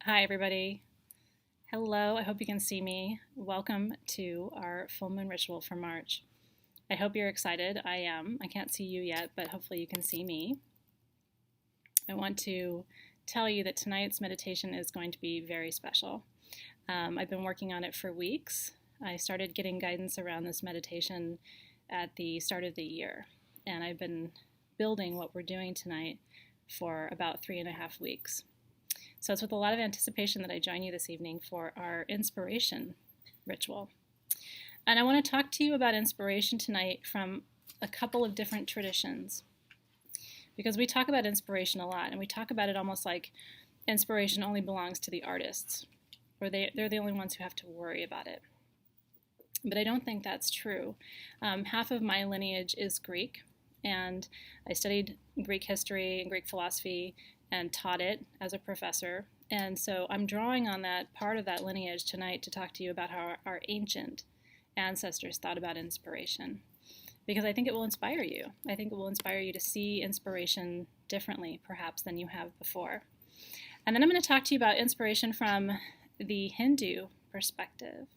Hi, everybody. Hello, I hope you can see me. Welcome to our full moon ritual for March. I hope you're excited. I am. I can't see you yet, but hopefully you can see me. I want to tell you that tonight's meditation is going to be very special. I've been working on it for weeks. I started getting guidance around this meditation at the start of the year, and I've been building what we're doing tonight for about 3.5 weeks. So it's with a lot of anticipation that I join you this evening for our inspiration ritual. And I want to talk to you about inspiration tonight from a couple of different traditions. Because we talk about inspiration a lot, and we talk about it almost like inspiration only belongs to the artists, or they're the only ones who have to worry about it. But I don't think that's true. Half of my lineage is Greek, and I studied Greek history and Greek philosophy and taught it as a professor. And so I'm drawing on that part of that lineage tonight to talk to you about how our ancient ancestors thought about inspiration. Because I think it will inspire you. I think it will inspire you to see inspiration differently, perhaps, than you have before. And then I'm going to talk to you about inspiration from the Hindu perspective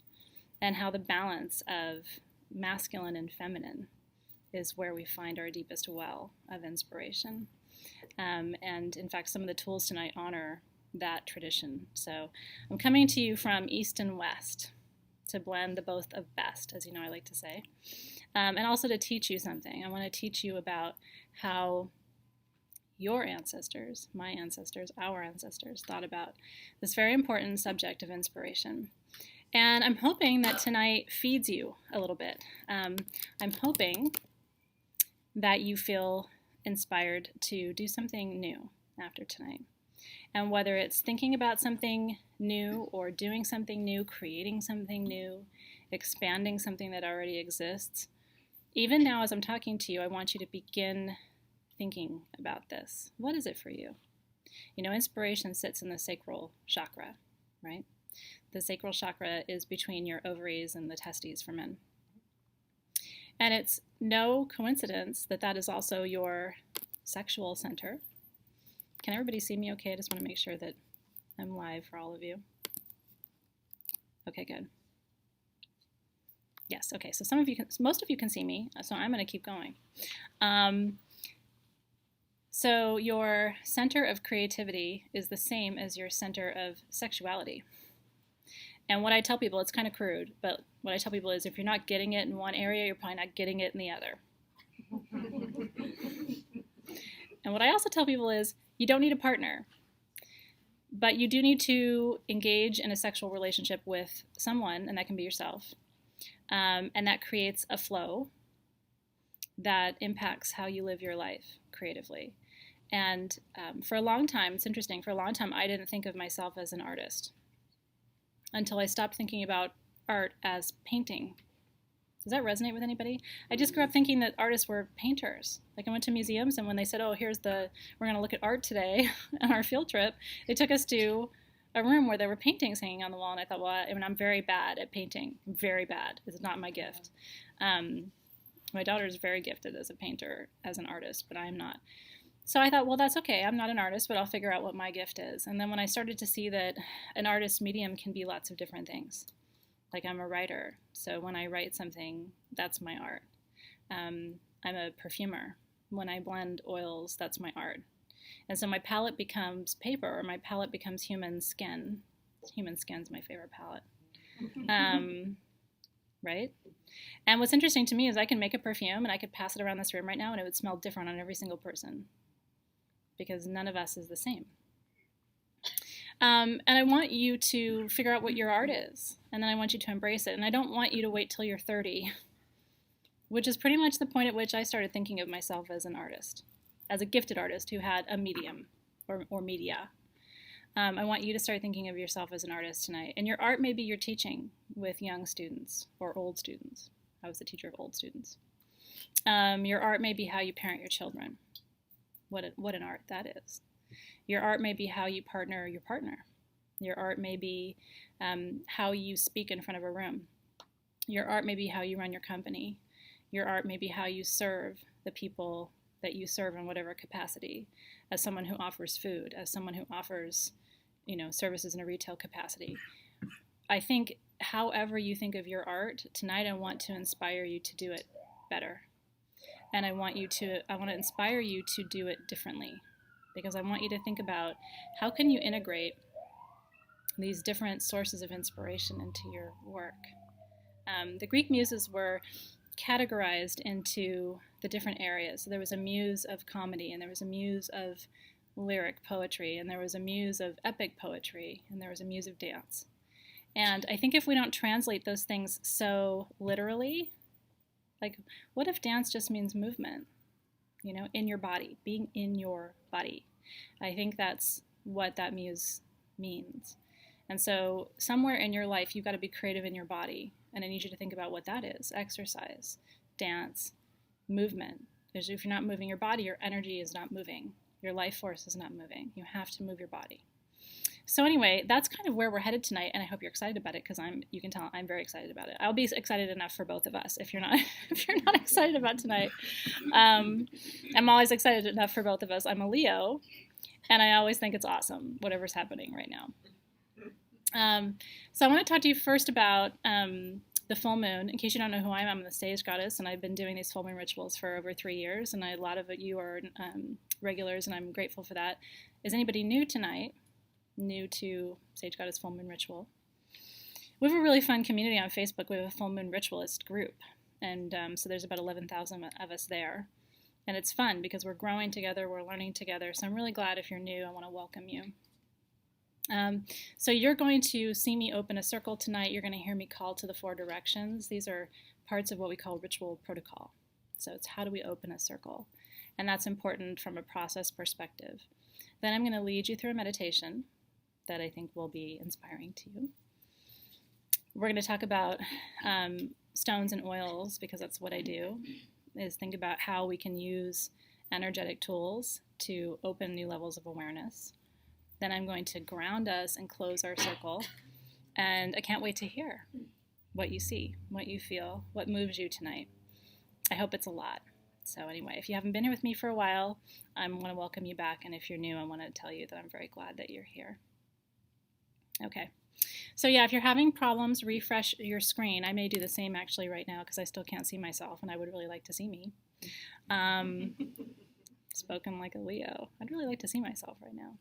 and how the balance of masculine and feminine is where we find our deepest well of inspiration. And in fact, some of the tools tonight honor that tradition. So I'm coming to you from East and West to blend the both of best, as you know I like to say, and also to teach you something. I want to teach you about how your ancestors, my ancestors, our ancestors thought about this very important subject of inspiration. And I'm hoping that tonight feeds you a little bit. I'm hoping that you feel inspired to do something new after tonight. And whether it's thinking about something new or doing something new, creating something new, expanding something that already exists, even now as I'm talking to you, I want you to begin thinking about this. What is it for you? You know, inspiration sits in the sacral chakra, right? The sacral chakra is between your ovaries and the testes for men. And it's no coincidence that that is also your sexual center. Can everybody see me okay? I just want to make sure that I'm live for all of you. Okay, good. Yes, okay, so most of you can see me, so I'm going to keep going. So your center of creativity is the same as your center of sexuality. And what I tell people, it's kind of crude, but what I tell people is if you're not getting it in one area, you're probably not getting it in the other. And what I also tell people is you don't need a partner, but you do need to engage in a sexual relationship with someone, and that can be yourself. And that creates a flow that impacts how you live your life creatively. And for a long time, it's interesting, for a long time I didn't think of myself as an artist until I stopped thinking about art as painting. Does that resonate with anybody? I just grew up thinking that artists were painters. Like I went to museums, and when they said, oh, we're going to look at art today on our field trip, they took us to a room where there were paintings hanging on the wall, and I thought, well, I mean, I'm very bad at painting. I'm very bad. It's not my gift. My daughter is very gifted as a painter, as an artist, but I'm not. So I thought, well, that's okay. I'm not an artist, but I'll figure out what my gift is. And then when I started to see that an artist's medium can be lots of different things, like I'm a writer. So when I write something, that's my art. I'm a perfumer. When I blend oils, that's my art. And so my palette becomes paper, or my palette becomes human skin. Human skin's my favorite palette. Right? And what's interesting to me is I can make a perfume and I could pass it around this room right now and it would smell different on every single person, because none of us is the same. And I want you to figure out what your art is, and then I want you to embrace it. And I don't want you to wait till you're 30, which is pretty much the point at which I started thinking of myself as an artist, as a gifted artist who had a medium or media. I want you to start thinking of yourself as an artist tonight. And your art may be your teaching with young students or old students. I was the teacher of old students. Your art may be how you parent your children. What an art that is. Your art may be how you partner your partner. Your art may be how you speak in front of a room. Your art may be how you run your company. Your art may be how you serve the people that you serve in whatever capacity, as someone who offers food, as someone who offers services in a retail capacity. I think however you think of your art, tonight I want to inspire you to do it better. And I want to inspire you to do it differently, because I want you to think about how can you integrate these different sources of inspiration into your work. The Greek muses were categorized into the different areas. So there was a muse of comedy, and there was a muse of lyric poetry, and there was a muse of epic poetry, and there was a muse of dance. And I think if we don't translate those things so literally, like, what if dance just means movement, in your body, being in your body? I think that's what that muse means. And so somewhere in your life, you've got to be creative in your body. And I need you to think about what that is: exercise, dance, movement. Because if you're not moving your body, your energy is not moving. Your life force is not moving. You have to move your body. So anyway, that's kind of where we're headed tonight, and I hope you're excited about it, because you can tell I'm very excited about it. I'll be excited enough for both of us. If you're not excited about tonight, I'm always excited enough for both of us. I'm a Leo, and I always think it's awesome, whatever's happening right now. So I want to talk to you first about the full moon. In case you don't know who I am, I'm the sage goddess, and I've been doing these full moon rituals for over 3 years, and a lot of you are regulars, and I'm grateful for that. Is anybody new tonight? New to Sage Goddess Full Moon Ritual? We have a really fun community on Facebook. We have a Full Moon Ritualist group, and so there's about 11,000 of us there, and it's fun because we're growing together, we're learning together, so I'm really glad. If you're new, I want to welcome you. So you're going to see me open a circle tonight. You're going to hear me call to the 4 directions. These are parts of what we call ritual protocol. So it's how do we open a circle, and that's important from a process perspective. Then I'm going to lead you through a meditation that I think will be inspiring to you. We're going to talk about stones and oils, because that's what I do, is think about how we can use energetic tools to open new levels of awareness. Then I'm going to ground us and close our circle, and I can't wait to hear what you see, what you feel, what moves you tonight. I hope it's a lot. So anyway, if you haven't been here with me for a while, I want to welcome you back, and if you're new, I want to tell you that I'm very glad that you're here. Okay, so yeah, if you're having problems, refresh your screen. I may do the same actually right now, because I still can't see myself, and I would really like to see me. Spoken like a Leo. I'd really like to see myself right now.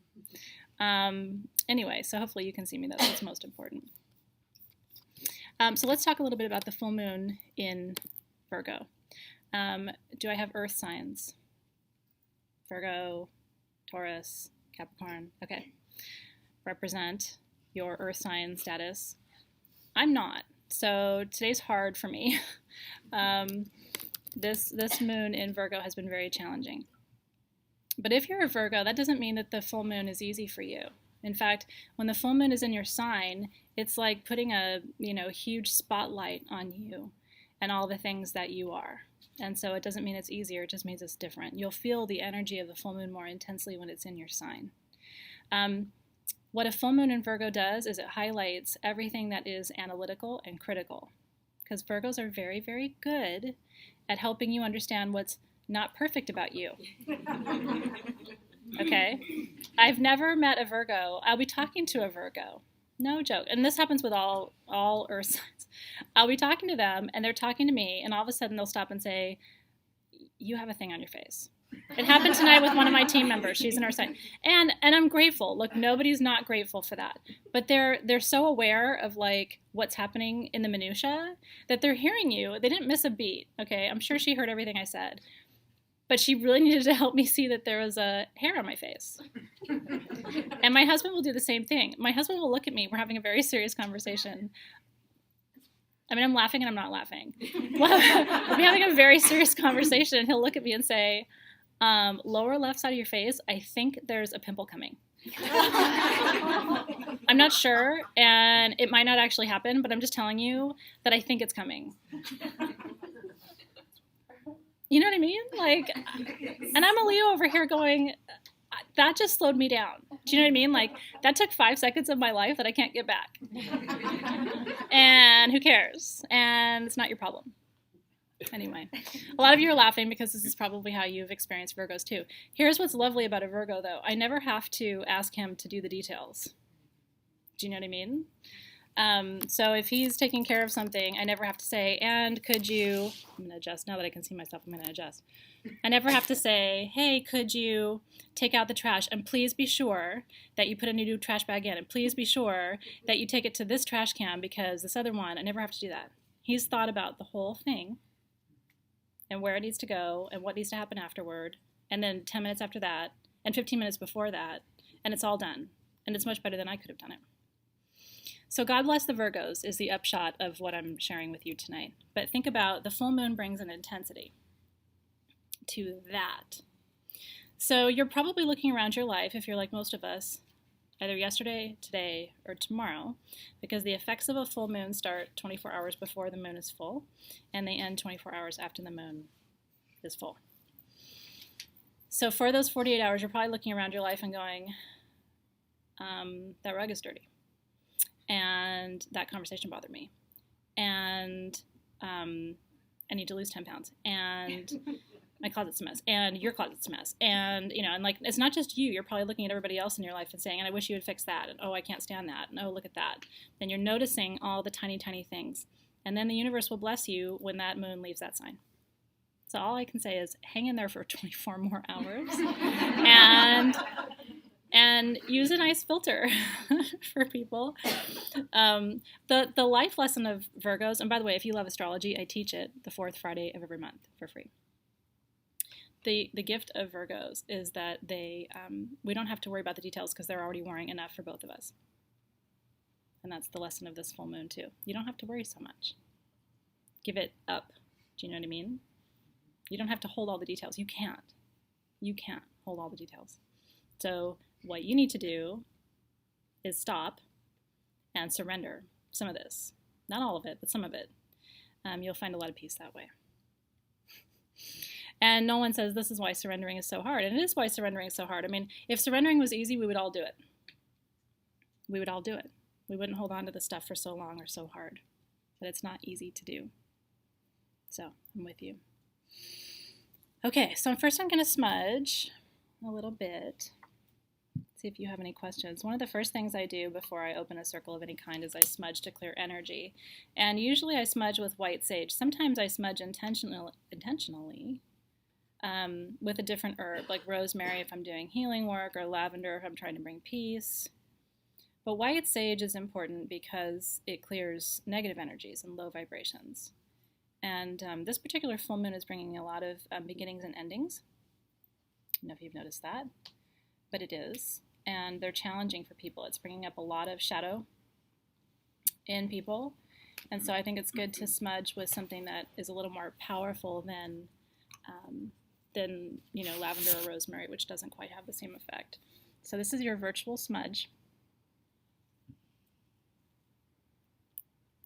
Anyway, so hopefully you can see me. That's what's most important. So let's talk a little bit about the full moon in Virgo. Do I have earth signs? Virgo, Taurus, Capricorn. Okay. Represent your earth sign status. I'm not. So today's hard for me. This moon in Virgo has been very challenging. But if you're a Virgo, that doesn't mean that the full moon is easy for you. In fact, when the full moon is in your sign, it's like putting a huge spotlight on you and all the things that you are. And so it doesn't mean it's easier, it just means it's different. You'll feel the energy of the full moon more intensely when it's in your sign. What a full moon in Virgo does is it highlights everything that is analytical and critical, because Virgos are very, very good at helping you understand what's not perfect about you. Okay? I've never met a Virgo. I'll be talking to a Virgo. No joke. And this happens with all earth signs. I'll be talking to them, and they're talking to me, and all of a sudden they'll stop and say, "You have a thing on your face." It happened tonight with one of my team members. She's in our site. And I'm grateful. Look, nobody's not grateful for that. But they're so aware of like what's happening in the minutia that they're hearing you. They didn't miss a beat. Okay, I'm sure she heard everything I said. But she really needed to help me see that there was a hair on my face. And my husband will do the same thing. My husband will look at me. We're having a very serious conversation. I mean, I'm laughing and I'm not laughing. We'll be having a very serious conversation, and he'll look at me and say, lower left side of your face, I think there's a pimple coming. I'm not sure, and it might not actually happen, but I'm just telling you that I think it's coming. You know what I mean? Like, and I'm a Leo over here going, that just slowed me down. Do you know what I mean? Like, that took 5 seconds of my life that I can't get back. And who cares? And it's not your problem. Anyway, a lot of you are laughing because this is probably how you've experienced Virgos too. Here's what's lovely about a Virgo, though. I never have to ask him to do the details. Do you know what I mean? So if he's taking care of something, I never have to say, and could you, I'm going to adjust, now that I can see myself, I'm going to adjust. I never have to say, hey, could you take out the trash, and please be sure that you put a new trash bag in, and please be sure that you take it to this trash can because this other one, I never have to do that. He's thought about the whole thing and where it needs to go and what needs to happen afterward, and then 10 minutes after that, and 15 minutes before that, and it's all done. And it's much better than I could have done it. So God bless the Virgos is the upshot of what I'm sharing with you tonight. But think about the full moon brings an intensity to that. So you're probably looking around your life, if you're like most of us, either yesterday, today, or tomorrow, because the effects of a full moon start 24 hours before the moon is full, and they end 24 hours after the moon is full. So for those 48 hours, you're probably looking around your life and going, that rug is dirty. And that conversation bothered me. And I need to lose 10 pounds. And my closet's a mess. And your closet's a mess. And, and like, it's not just you. You're probably looking at everybody else in your life and saying, and I wish you would fix that. And, oh, I can't stand that. And, oh, look at that. Then you're noticing all the tiny, tiny things. And then the universe will bless you when that moon leaves that sign. So all I can say is hang in there for 24 more hours. And use a nice filter for people. The life lesson of Virgos, and by the way, if you love astrology, I teach it the 4th Friday of every month for free. The gift of Virgos is that we don't have to worry about the details because they're already worrying enough for both of us. And that's the lesson of this full moon too. You don't have to worry so much. Give it up. Do you know what I mean? You don't have to hold all the details. You can't. You can't hold all the details. So what you need to do is stop and surrender some of this. Not all of it, but some of it. You'll find a lot of peace that way. And no one says this is why surrendering is so hard. And it is why surrendering is so hard. I mean, if surrendering was easy, we would all do it. We would all do it. We wouldn't hold on to the stuff for so long or so hard. But it's not easy to do. So I'm with you. Okay, so first I'm going to smudge a little bit. See if you have any questions. One of the first things I do before I open a circle of any kind is I smudge to clear energy. And usually I smudge with white sage. Sometimes I smudge intentionally with a different herb, like rosemary if I'm doing healing work, or lavender if I'm trying to bring peace. But white sage is important because it clears negative energies and low vibrations. And this particular full moon is bringing a lot of beginnings and endings. I don't know if you've noticed that, but it is. And they're challenging for people. It's bringing up a lot of shadow in people. And so I think it's good to smudge with something that is a little more powerful than lavender or rosemary, which doesn't quite have the same effect. So this is your virtual smudge.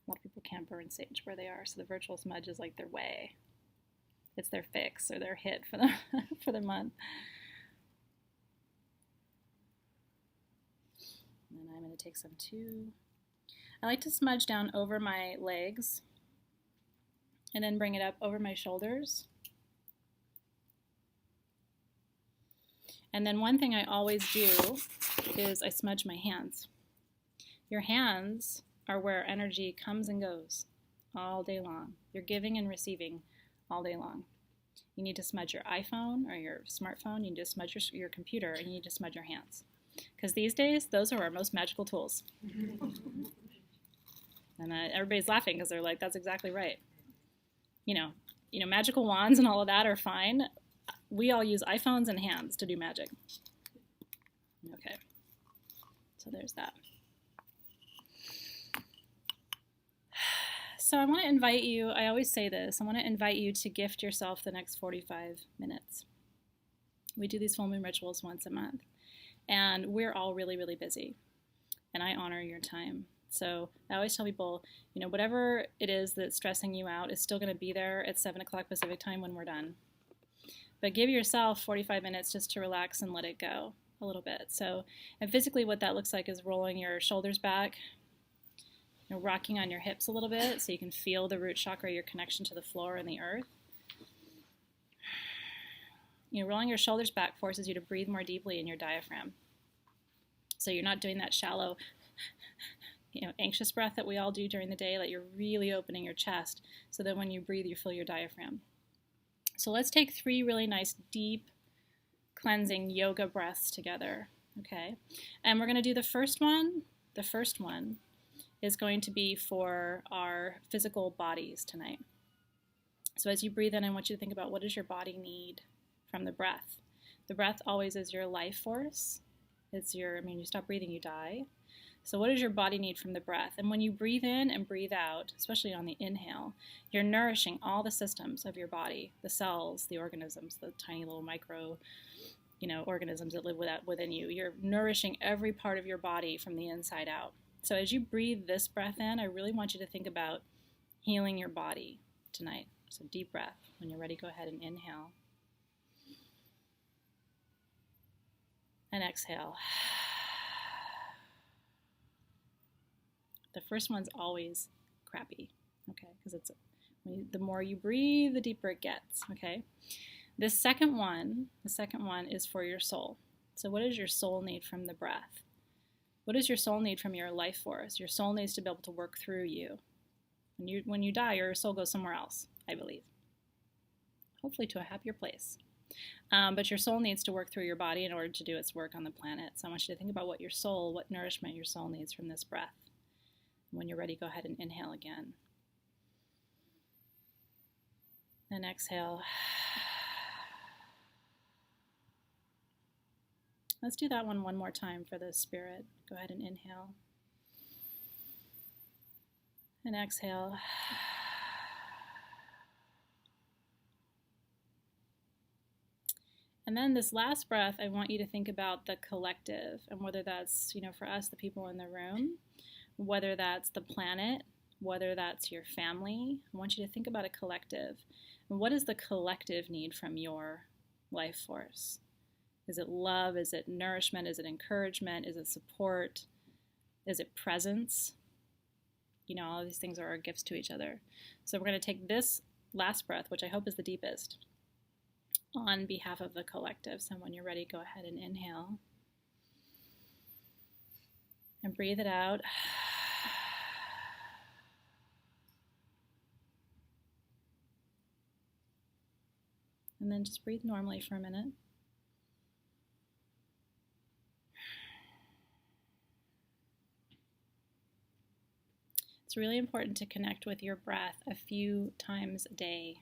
A lot of people can't burn sage where they are, so the virtual smudge is like their way. It's their fix or their hit for the for the month. And then I'm going to take some too. I like to smudge down over my legs and then bring it up over my shoulders. And then one thing I always do is I smudge my hands. Your hands are where energy comes and goes all day long. You're giving and receiving all day long. You need to smudge your iPhone or your smartphone. You need to smudge your computer, and you need to smudge your hands. Because these days, those are our most magical tools. And everybody's laughing because they're like, that's exactly right. You know, magical wands and all of that are fine. We all use iPhones and hands to do magic. Okay, so there's that. So I want to invite you, I always say this, I want to invite you to gift yourself the next 45 minutes. We do these full moon rituals once a month, and we're all really, really busy, and I honor your time. So I always tell people, whatever it is that's stressing you out is still going to be there at 7 o'clock Pacific time when we're done. But give yourself 45 minutes just to relax and let it go a little bit. So, and physically what that looks like is rolling your shoulders back, rocking on your hips a little bit so you can feel the root chakra, your connection to the floor and the earth. Rolling your shoulders back forces you to breathe more deeply in your diaphragm. So you're not doing that shallow anxious breath that we all do during the day, like you're really opening your chest so that when you breathe, you feel your diaphragm. So let's take 3 really nice, deep, cleansing yoga breaths together, okay? And we're going to do the first one. The first one is going to be for our physical bodies tonight. So as you breathe in, I want you to think about, what does your body need from the breath? The breath always is your life force. It's your, you stop breathing, you die. So what does your body need from the breath? And when you breathe in and breathe out, especially on the inhale, you're nourishing all the systems of your body, the cells, the organisms, the tiny little micro, organisms that live within you. You're nourishing every part of your body from the inside out. So as you breathe this breath in, I really want you to think about healing your body tonight. So deep breath. When you're ready, go ahead and inhale. And exhale. The first one's always crappy, okay? Because the more you breathe, the deeper it gets, okay? The second one is for your soul. So what does your soul need from the breath? What does your soul need from your life force? Your soul needs to be able to work through you. When you die, your soul goes somewhere else, I believe. Hopefully to a happier place. But your soul needs to work through your body in order to do its work on the planet. So I want you to think about what nourishment your soul needs from this breath. When you're ready, go ahead and inhale again. And exhale. Let's do that one more time for the spirit. Go ahead and inhale. And exhale. And then this last breath, I want you to think about the collective, and whether that's, for us, the people in the room, whether that's the planet, whether that's your family. I want you to think about a collective. And what does the collective need from your life force? Is it love? Is it nourishment? Is it encouragement? Is it support? Is it presence? All of these things are our gifts to each other. So we're going to take this last breath, which I hope is the deepest, on behalf of the collective. So when you're ready, go ahead and inhale. And breathe it out. And then just breathe normally for a minute. It's really important to connect with your breath a few times a day.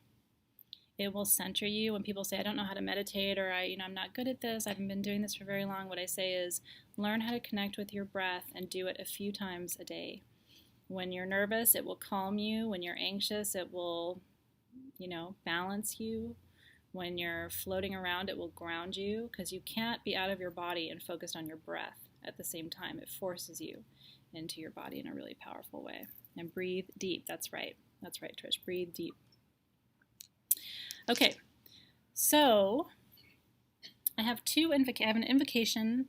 It will center you. When people say, I don't know how to meditate, or I'm not good at this, I haven't been doing this for very long, what I say is, learn how to connect with your breath and do it a few times a day. When you're nervous, it will calm you. When you're anxious, it will, balance you. When you're floating around, it will ground you, because you can't be out of your body and focused on your breath at the same time. It forces you into your body in a really powerful way. And breathe deep. That's right. That's right, Trish. Breathe deep. Okay, so I have I have an invocation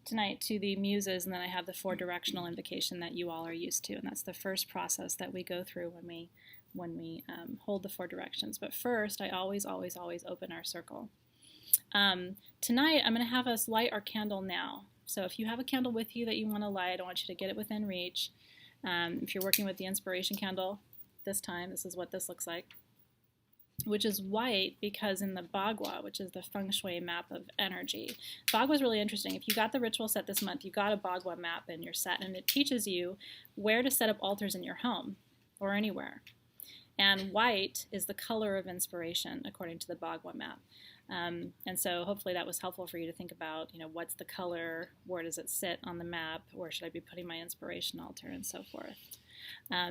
tonight to the Muses, and then I have the 4 directional invocation that you all are used to, and that's the first process that we go through when we hold the 4 directions. But first, I always open our circle. Tonight, I'm going to have us light our candle now. So if you have a candle with you that you want to light, I want you to get it within reach. If you're working with the inspiration candle, this is what this looks like, which is white, because in the Bagua, which is the feng shui map of energy, Bagua is really interesting. If you got the ritual set this month, you got a Bagua map in your set, and it teaches you where to set up altars in your home or anywhere. And white is the color of inspiration, according to the Bagua map. And so hopefully that was helpful for you to think about, what's the color, where does it sit on the map, where should I be putting my inspiration altar, and so forth.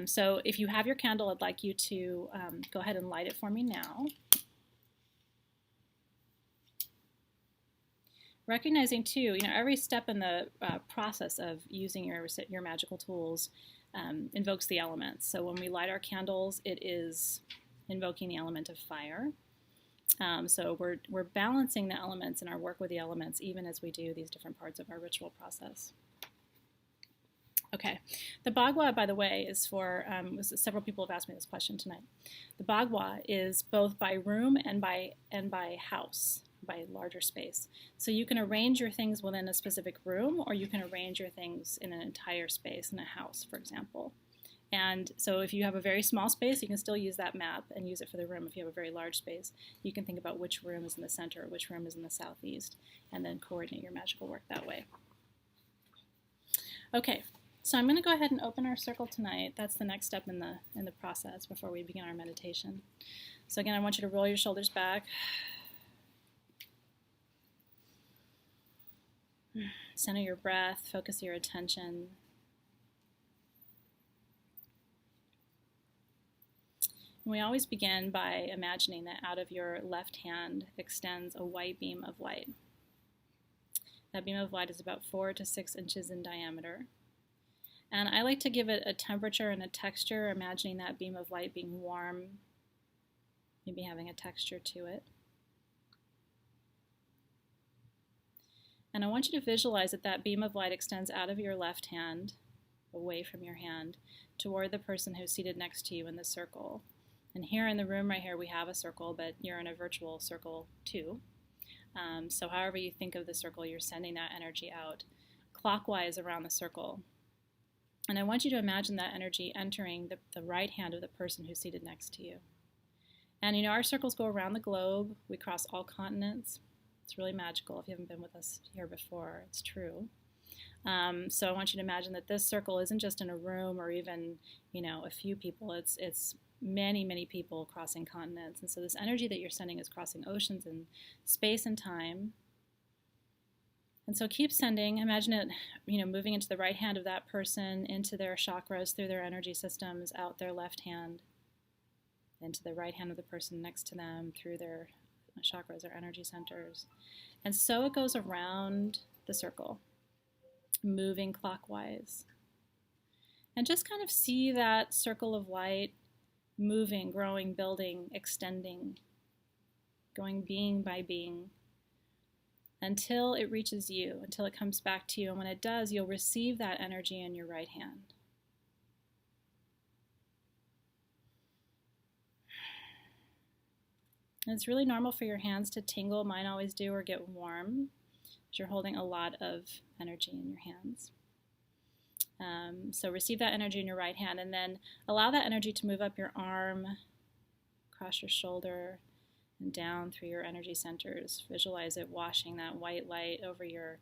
So if you have your candle, I'd like you to go ahead and light it for me now. Recognizing too, every step in the process of using your magical tools invokes the elements. So when we light our candles, it is invoking the element of fire. So we're balancing the elements in our work with the elements, even as we do these different parts of our ritual process. Okay, the Bagua, by the way, is for, several people have asked me this question tonight. The Bagua is both by room and by house. by larger space. So you can arrange your things within a specific room, or you can arrange your things in an entire space in a house, for example. And so if you have a very small space, you can still use that map and use it for the room. If you have a very large space, you can think about which room is in the center, which room is in the southeast, and then coordinate your magical work that way. Okay, so I'm going to go ahead and open our circle tonight. That's the next step in the process before we begin our meditation. So again, I want you to roll your shoulders back. Center your breath, focus your attention. We always begin by imagining that out of your left hand extends a white beam of light. That beam of light is about 4 to 6 inches in diameter. And I like to give it a temperature and a texture, imagining that beam of light being warm, maybe having a texture to it. And I want you to visualize that that beam of light extends out of your left hand, away from your hand, toward the person who's seated next to you in the circle. And here in the room right here, we have a circle, but you're in a virtual circle too. So however you think of the circle, you're sending that energy out clockwise around the circle. And I want you to imagine that energy entering the right hand of the person who's seated next to you. And you know, our circles go around the globe. We cross all continents. It's really magical. If you haven't been with us here before, it's true. So I want you to imagine that this circle isn't just in a room or even, you know, a few people. It's many, many people crossing continents. And so this energy that you're sending is crossing oceans and space and time. And so keep sending. Imagine it, you know, moving into the right hand of that person, into their chakras, through their energy systems, out their left hand, into the right hand of the person next to them, through their chakras or energy centers. And so it goes around the circle, moving clockwise. And just kind of see that circle of light moving, growing, building, extending, going being by being, until it reaches you, until it comes back to you. And when it does, you'll receive that energy in your right hand. And it's really normal for your hands to tingle. Mine always do, or get warm, because you're holding a lot of energy in your hands. So receive that energy in your right hand, and then allow that energy to move up your arm, across your shoulder, and down through your energy centers. Visualize it washing that white light over your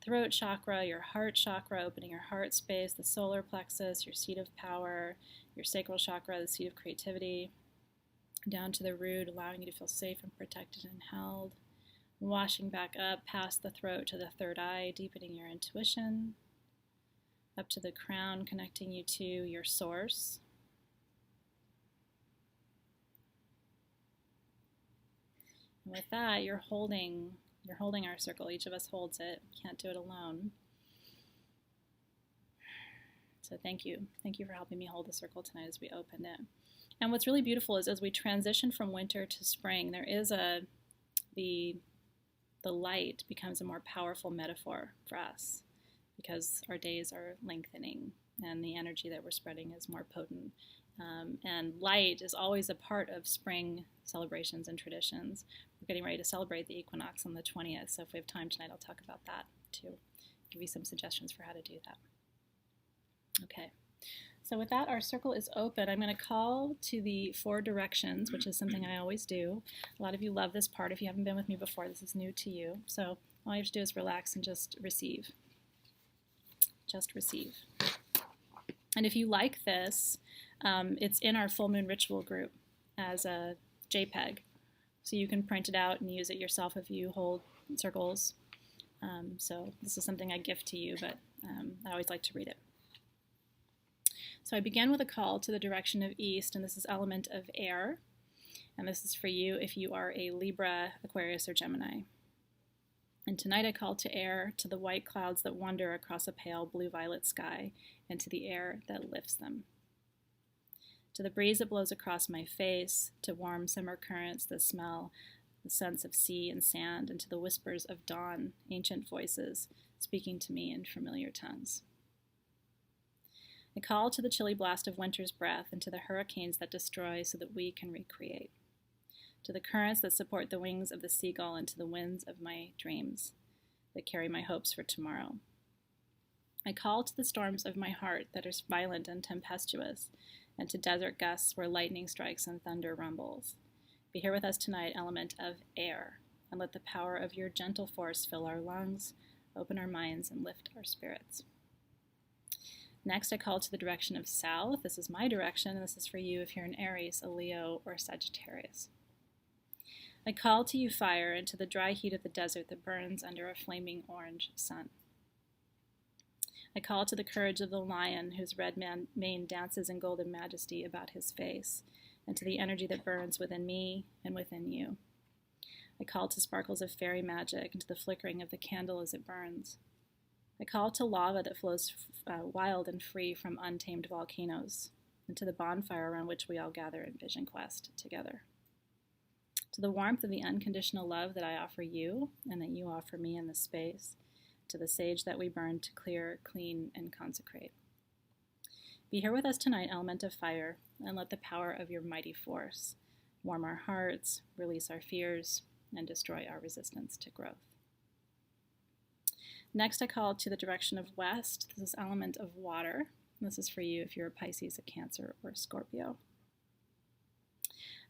throat chakra, your heart chakra, opening your heart space, the solar plexus, your seat of power, your sacral chakra, the seat of creativity, down to the root, allowing you to feel safe and protected and held. Washing back up past the throat to the third eye, deepening your intuition. Up to the crown, connecting you to your source. And with that, you're holding our circle. Each of us holds it. Can't do it alone. So thank you. Thank you for helping me hold the circle tonight as we open it. And what's really beautiful is as we transition from winter to spring, there is the light becomes a more powerful metaphor for us, because our days are lengthening and the energy that we're spreading is more potent. And light is always a part of spring celebrations and traditions. We're getting ready to celebrate the equinox on the 20th, so if we have time tonight, I'll talk about that too. Give you some suggestions for how to do that. Okay, so with that, our circle is open. I'm going to call to the 4 directions, which is something I always do. A lot of you love this part. If you haven't been with me before, this is new to you. So all you have to do is relax and just receive. Just receive. And if you like this, it's in our full moon ritual group as a JPEG. So you can print it out and use it yourself if you hold circles. So this is something I gift to you, but I always like to read it. So I begin with a call to the direction of east, and this is element of air. And this is for you if you are a Libra, Aquarius, or Gemini. And tonight I call to air, to the white clouds that wander across a pale blue-violet sky, and to the air that lifts them. To the breeze that blows across my face, to warm summer currents that smell the scents of sea and sand, and to the whispers of dawn, ancient voices speaking to me in familiar tongues. I call to the chilly blast of winter's breath, and to the hurricanes that destroy so that we can recreate. to the currents that support the wings of the seagull, and to the winds of my dreams that carry my hopes for tomorrow. I call to the storms of my heart that are violent and tempestuous, and to desert gusts where lightning strikes and thunder rumbles. Be here with us tonight, element of air, and let the power of your gentle force fill our lungs, open our minds, and lift our spirits. Next, I call to the direction of south. This is my direction, and this is for you if you're an Aries, a Leo, or a Sagittarius. I call to you fire into the dry heat of the desert that burns under a flaming orange sun. I call to the courage of the lion whose red mane dances in golden majesty about his face, and to the energy that burns within me and within you. I call to sparkles of fairy magic and to the flickering of the candle as it burns. I call to lava that flows wild and free from untamed volcanoes, and to the bonfire around which we all gather in vision quest together. To the warmth of the unconditional love that I offer you and that you offer me in this space, to the sage that we burn to clear, clean, and consecrate. Be here with us tonight, element of fire, and let the power of your mighty force warm our hearts, release our fears, and destroy our resistance to growth. Next, I call to the direction of west. This is element of water. This is for you if you're a Pisces, a Cancer, or a Scorpio.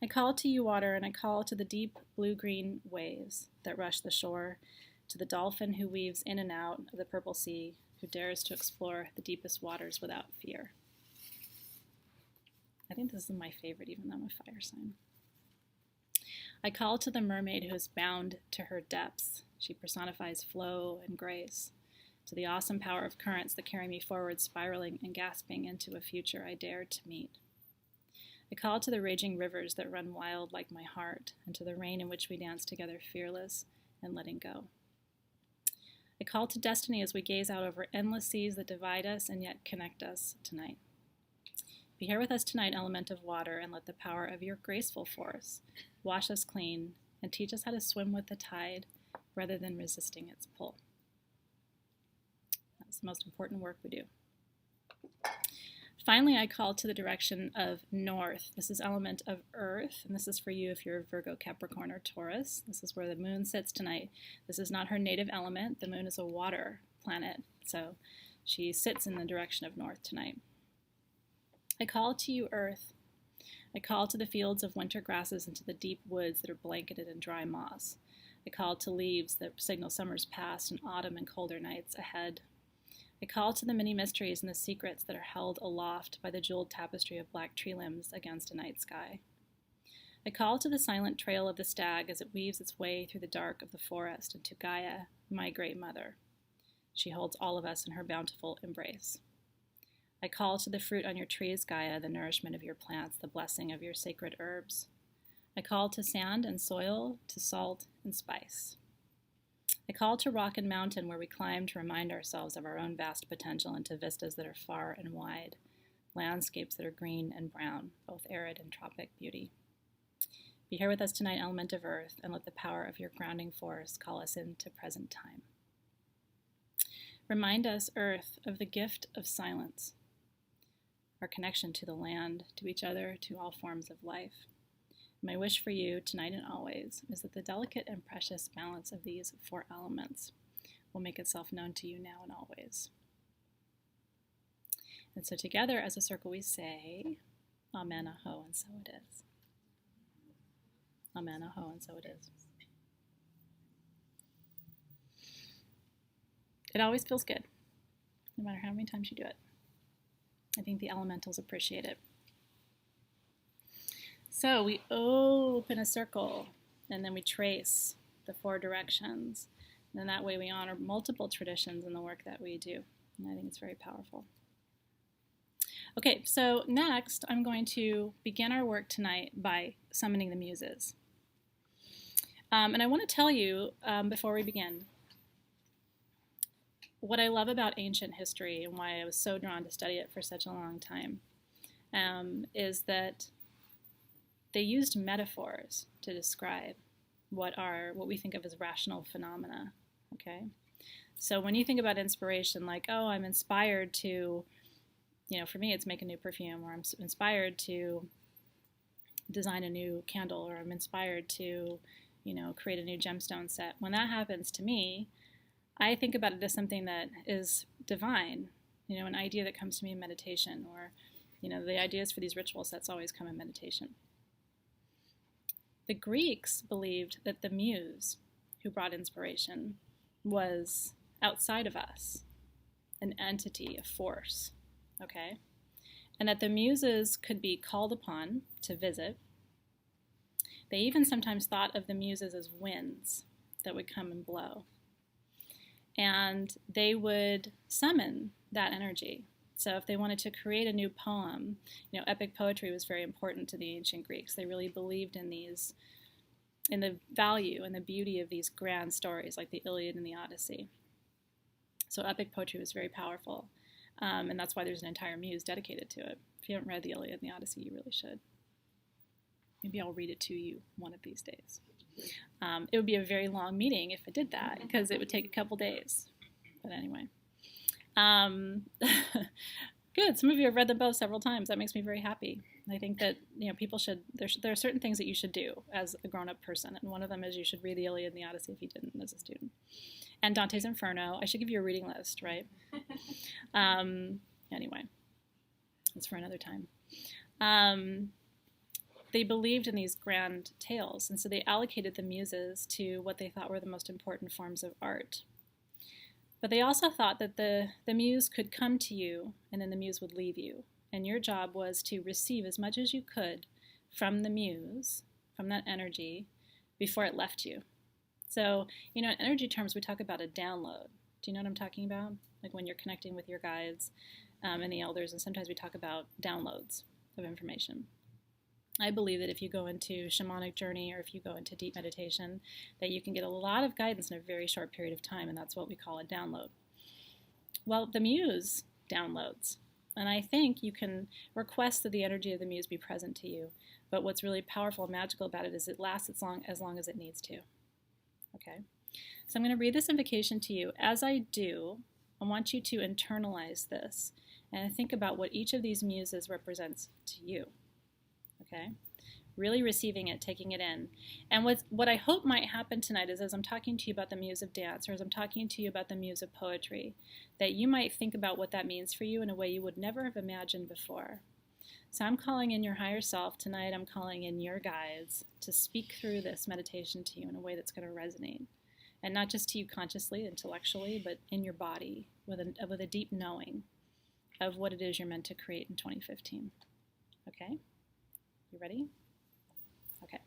I call to you, water, and I call to the deep blue-green waves that rush the shore, to the dolphin who weaves in and out of the purple sea, who dares to explore the deepest waters without fear. I think this is my favorite, even though I'm a fire sign. I call to the mermaid who is bound to her depths. She personifies flow and grace, to the awesome power of currents that carry me forward, spiraling and gasping into a future I dare to meet. I call to the raging rivers that run wild like my heart, and to the rain in which we dance together, fearless and letting go. I call to destiny as we gaze out over endless seas that divide us and yet connect us tonight. Be here with us tonight, element of water, and let the power of your graceful force wash us clean and teach us how to swim with the tide rather than resisting its pull. That's the most important work we do. Finally, I call to the direction of north. This is element of earth, and this is for you if you're a Virgo, Capricorn, or Taurus. This is where the moon sits tonight. This is not her native element. The moon is a water planet, so she sits in the direction of north tonight. I call to you, earth. I call to the fields of winter grasses and to the deep woods that are blanketed in dry moss. I call to leaves that signal summer's past and autumn and colder nights ahead. I call to the many mysteries and the secrets that are held aloft by the jeweled tapestry of black tree limbs against a night sky. I call to the silent trail of the stag as it weaves its way through the dark of the forest, and to Gaia, my great mother. She holds all of us in her bountiful embrace. I call to the fruit on your trees, Gaia, the nourishment of your plants, the blessing of your sacred herbs. I call to sand and soil, to salt and spice. I call to rock and mountain where we climb to remind ourselves of our own vast potential, and to vistas that are far and wide, landscapes that are green and brown, both arid and tropic beauty. Be here with us tonight, element of earth, and let the power of your grounding force call us into present time. Remind us, earth, of the gift of silence, our connection to the land, to each other, to all forms of life. My wish for you, tonight and always, is that the delicate and precious balance of these four elements will make itself known to you now and always. And so together as a circle we say, Amen, aho, and so it is. Amen, aho, and so it is. It always feels good, no matter how many times you do it. I think the elementals appreciate it. So we open a circle, and then we trace the four directions. And then that way we honor multiple traditions in the work that we do. And I think it's very powerful. Okay, so next I'm going to begin our work tonight by summoning the Muses. And I want to tell you, before we begin, what I love about ancient history and why I was so drawn to study it for such a long time is that they used metaphors to describe what we think of as rational phenomena, okay? So when you think about inspiration, like, oh, I'm inspired to, for me it's make a new perfume, or I'm inspired to design a new candle, or I'm inspired to, create a new gemstone set. When that happens to me, I think about it as something that is divine, an idea that comes to me in meditation, or, the ideas for these ritual sets always come in meditation. The Greeks believed that the Muse, who brought inspiration, was outside of us, an entity, a force, okay? And that the Muses could be called upon to visit. They even sometimes thought of the Muses as winds that would come and blow. And they would summon that energy. So if they wanted to create a new poem, epic poetry was very important to the ancient Greeks. They really believed in the value and the beauty of these grand stories like the Iliad and the Odyssey. So epic poetry was very powerful. And that's why there's an entire muse dedicated to it. If you haven't read the Iliad and the Odyssey, you really should. Maybe I'll read it to you one of these days. It would be a very long meeting if I did that, because it would take a couple days. But anyway. Good. Some of you have read them both several times. That makes me very happy. I think that people should. There are certain things that you should do as a grown-up person, and one of them is you should read the Iliad and the Odyssey if you didn't as a student, and Dante's Inferno. I should give you a reading list, right? Anyway, that's for another time. They believed in these grand tales, and so they allocated the Muses to what they thought were the most important forms of art. But they also thought that the Muse could come to you, and then the Muse would leave you. And your job was to receive as much as you could from the Muse, from that energy, before it left you. So, in energy terms, we talk about a download. Do you know what I'm talking about? Like when you're connecting with your guides and the elders, and sometimes we talk about downloads of information. I believe that if you go into shamanic journey or if you go into deep meditation, that you can get a lot of guidance in a very short period of time, and that's what we call a download. Well, the Muse downloads, and I think you can request that the energy of the Muse be present to you, but what's really powerful and magical about it is it lasts as long as it needs to. Okay? So I'm going to read this invocation to you. As I do, I want you to internalize this and think about what each of these Muses represents to you. Okay, really receiving it, taking it in. And what I hope might happen tonight is as I'm talking to you about the Muse of dance, or as I'm talking to you about the Muse of poetry, that you might think about what that means for you in a way you would never have imagined before. So I'm calling in your higher self tonight. I'm calling in your guides to speak through this meditation to you in a way that's going to resonate. And not just to you consciously, intellectually, but in your body with a deep knowing of what it is you're meant to create in 2015. Okay? You ready? Okay.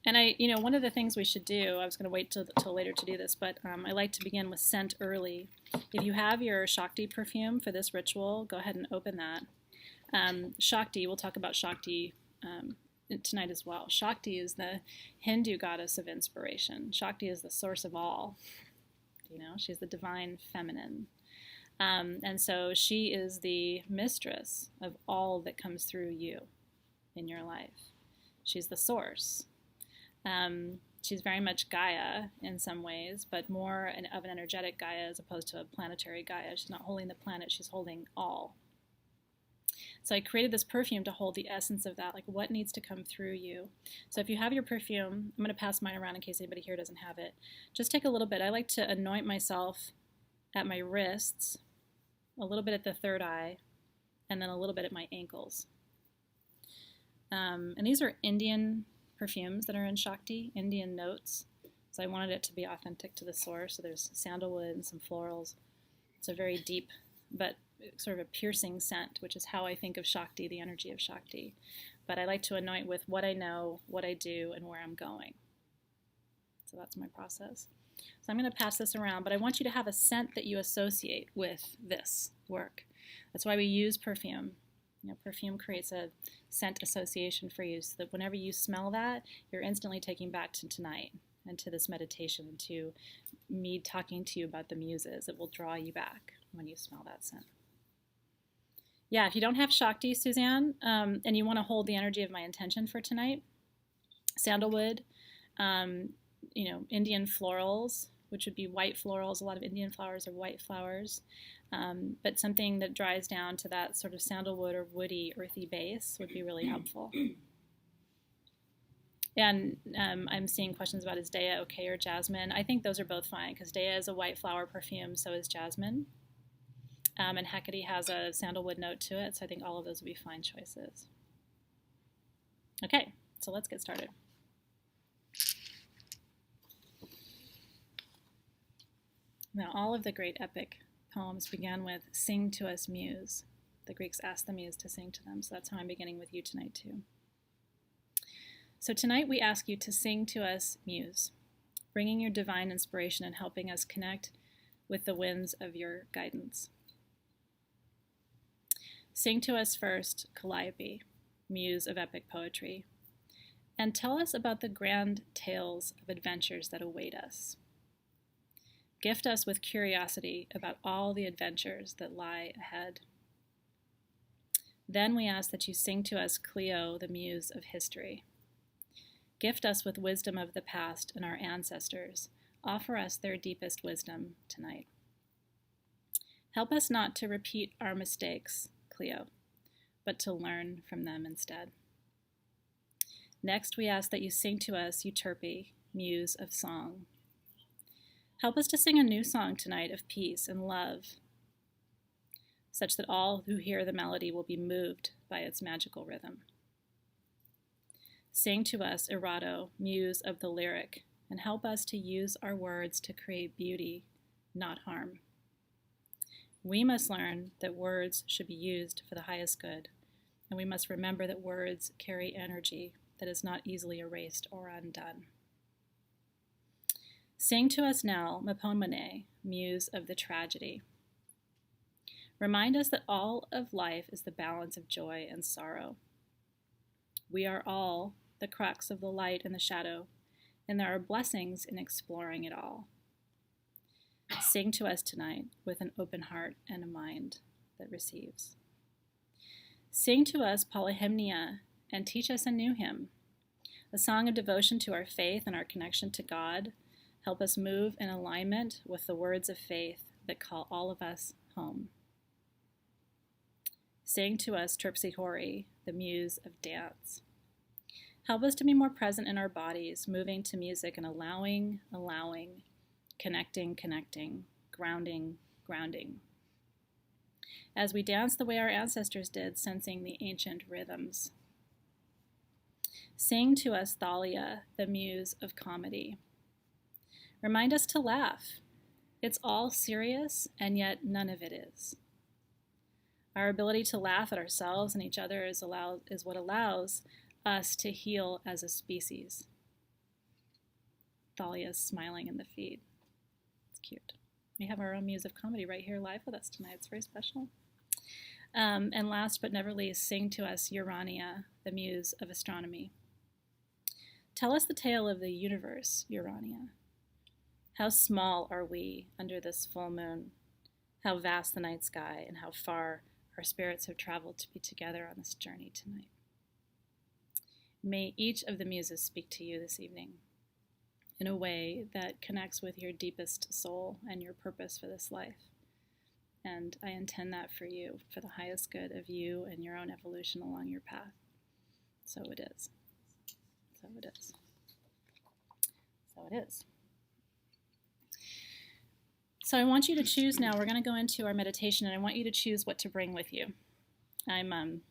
And one of the things we should do, I was going to wait till later to do this, but I like to begin with scent early. If you have your Shakti perfume for this ritual, go ahead and open that. Shakti, we'll talk about Shakti tonight as well. Shakti is the Hindu goddess of inspiration. Shakti is the source of all. She's the divine feminine. And so she is the mistress of all that comes through you in your life. She's the source. She's very much Gaia in some ways, but more of an energetic Gaia as opposed to a planetary Gaia. She's not holding the planet, she's holding all. So I created this perfume to hold the essence of that, like what needs to come through you. So if you have your perfume, I'm going to pass mine around in case anybody here doesn't have it. Just take a little bit. I like to anoint myself at my wrists, a little bit at the third eye, and then a little bit at my ankles. And these are Indian perfumes that are in Shakti, Indian notes. So I wanted it to be authentic to the source. So there's sandalwood and some florals. It's a very deep, but sort of a piercing scent, which is how I think of Shakti, the energy of Shakti. But I like to anoint with what I know, what I do, and where I'm going. So that's my process. So I'm going to pass this around, but I want you to have a scent that you associate with this work. That's why we use perfume. Perfume creates a scent association for you so that whenever you smell that, you're instantly taking back to tonight and to this meditation, to me talking to you about the Muses. It will draw you back when you smell that scent. Yeah, if you don't have Shakti, Suzanne, and you want to hold the energy of my intention for tonight, sandalwood, Indian florals, which would be white florals. A lot of Indian flowers are white flowers, but something that dries down to that sort of sandalwood or woody, earthy base would be really helpful. And I'm seeing questions about, is Dea okay or jasmine? I think those are both fine, because Dea is a white flower perfume, so is jasmine. And Hecate has a sandalwood note to it, so I think all of those would be fine choices. Okay, so let's get started. Now, all of the great epic poems began with, "Sing to us, Muse." The Greeks asked the Muse to sing to them, so that's how I'm beginning with you tonight, too. So tonight we ask you to sing to us, Muse, bringing your divine inspiration and helping us connect with the winds of your guidance. Sing to us first, Calliope, Muse of epic poetry, and tell us about the grand tales of adventures that await us. Gift us with curiosity about all the adventures that lie ahead. Then we ask that you sing to us, Clio, the Muse of history. Gift us with wisdom of the past and our ancestors. Offer us their deepest wisdom tonight. Help us not to repeat our mistakes, Clio, but to learn from them instead. Next, we ask that you sing to us, Euterpe, Muse of song. Help us to sing a new song tonight of peace and love, such that all who hear the melody will be moved by its magical rhythm. Sing to us, Erato, Muse of the lyric, and help us to use our words to create beauty, not harm. We must learn that words should be used for the highest good, and we must remember that words carry energy that is not easily erased or undone. Sing to us now, Mapomone, Muse of the tragedy. Remind us that all of life is the balance of joy and sorrow. We are all the crux of the light and the shadow, and there are blessings in exploring it all. Sing to us tonight with an open heart and a mind that receives. Sing to us Polyhymnia and teach us a new hymn, a song of devotion to our faith and our connection to God. Help us move in alignment with the words of faith that call all of us home. Sing to us Terpsichore, the Muse of dance. Help us to be more present in our bodies, moving to music and allowing, connecting, grounding. As we dance the way our ancestors did, sensing the ancient rhythms. Sing to us Thalia, the Muse of comedy. Remind us to laugh. It's all serious, and yet none of it is. Our ability to laugh at ourselves and each other is what allows us to heal as a species. Thalia's smiling in the feed. It's cute. We have our own Muse of comedy right here live with us tonight. It's very special. And last but never least, sing to us Urania, the Muse of astronomy. Tell us the tale of the universe, Urania. How small are we under this full moon? How vast the night sky, and how far our spirits have traveled to be together on this journey tonight. May each of the Muses speak to you this evening in a way that connects with your deepest soul and your purpose for this life. And I intend that for you, for the highest good of you and your own evolution along your path. So it is. So it is. So it is. So I want you to choose now. We're going to go into our meditation, and I want you to choose what to bring with you. I'm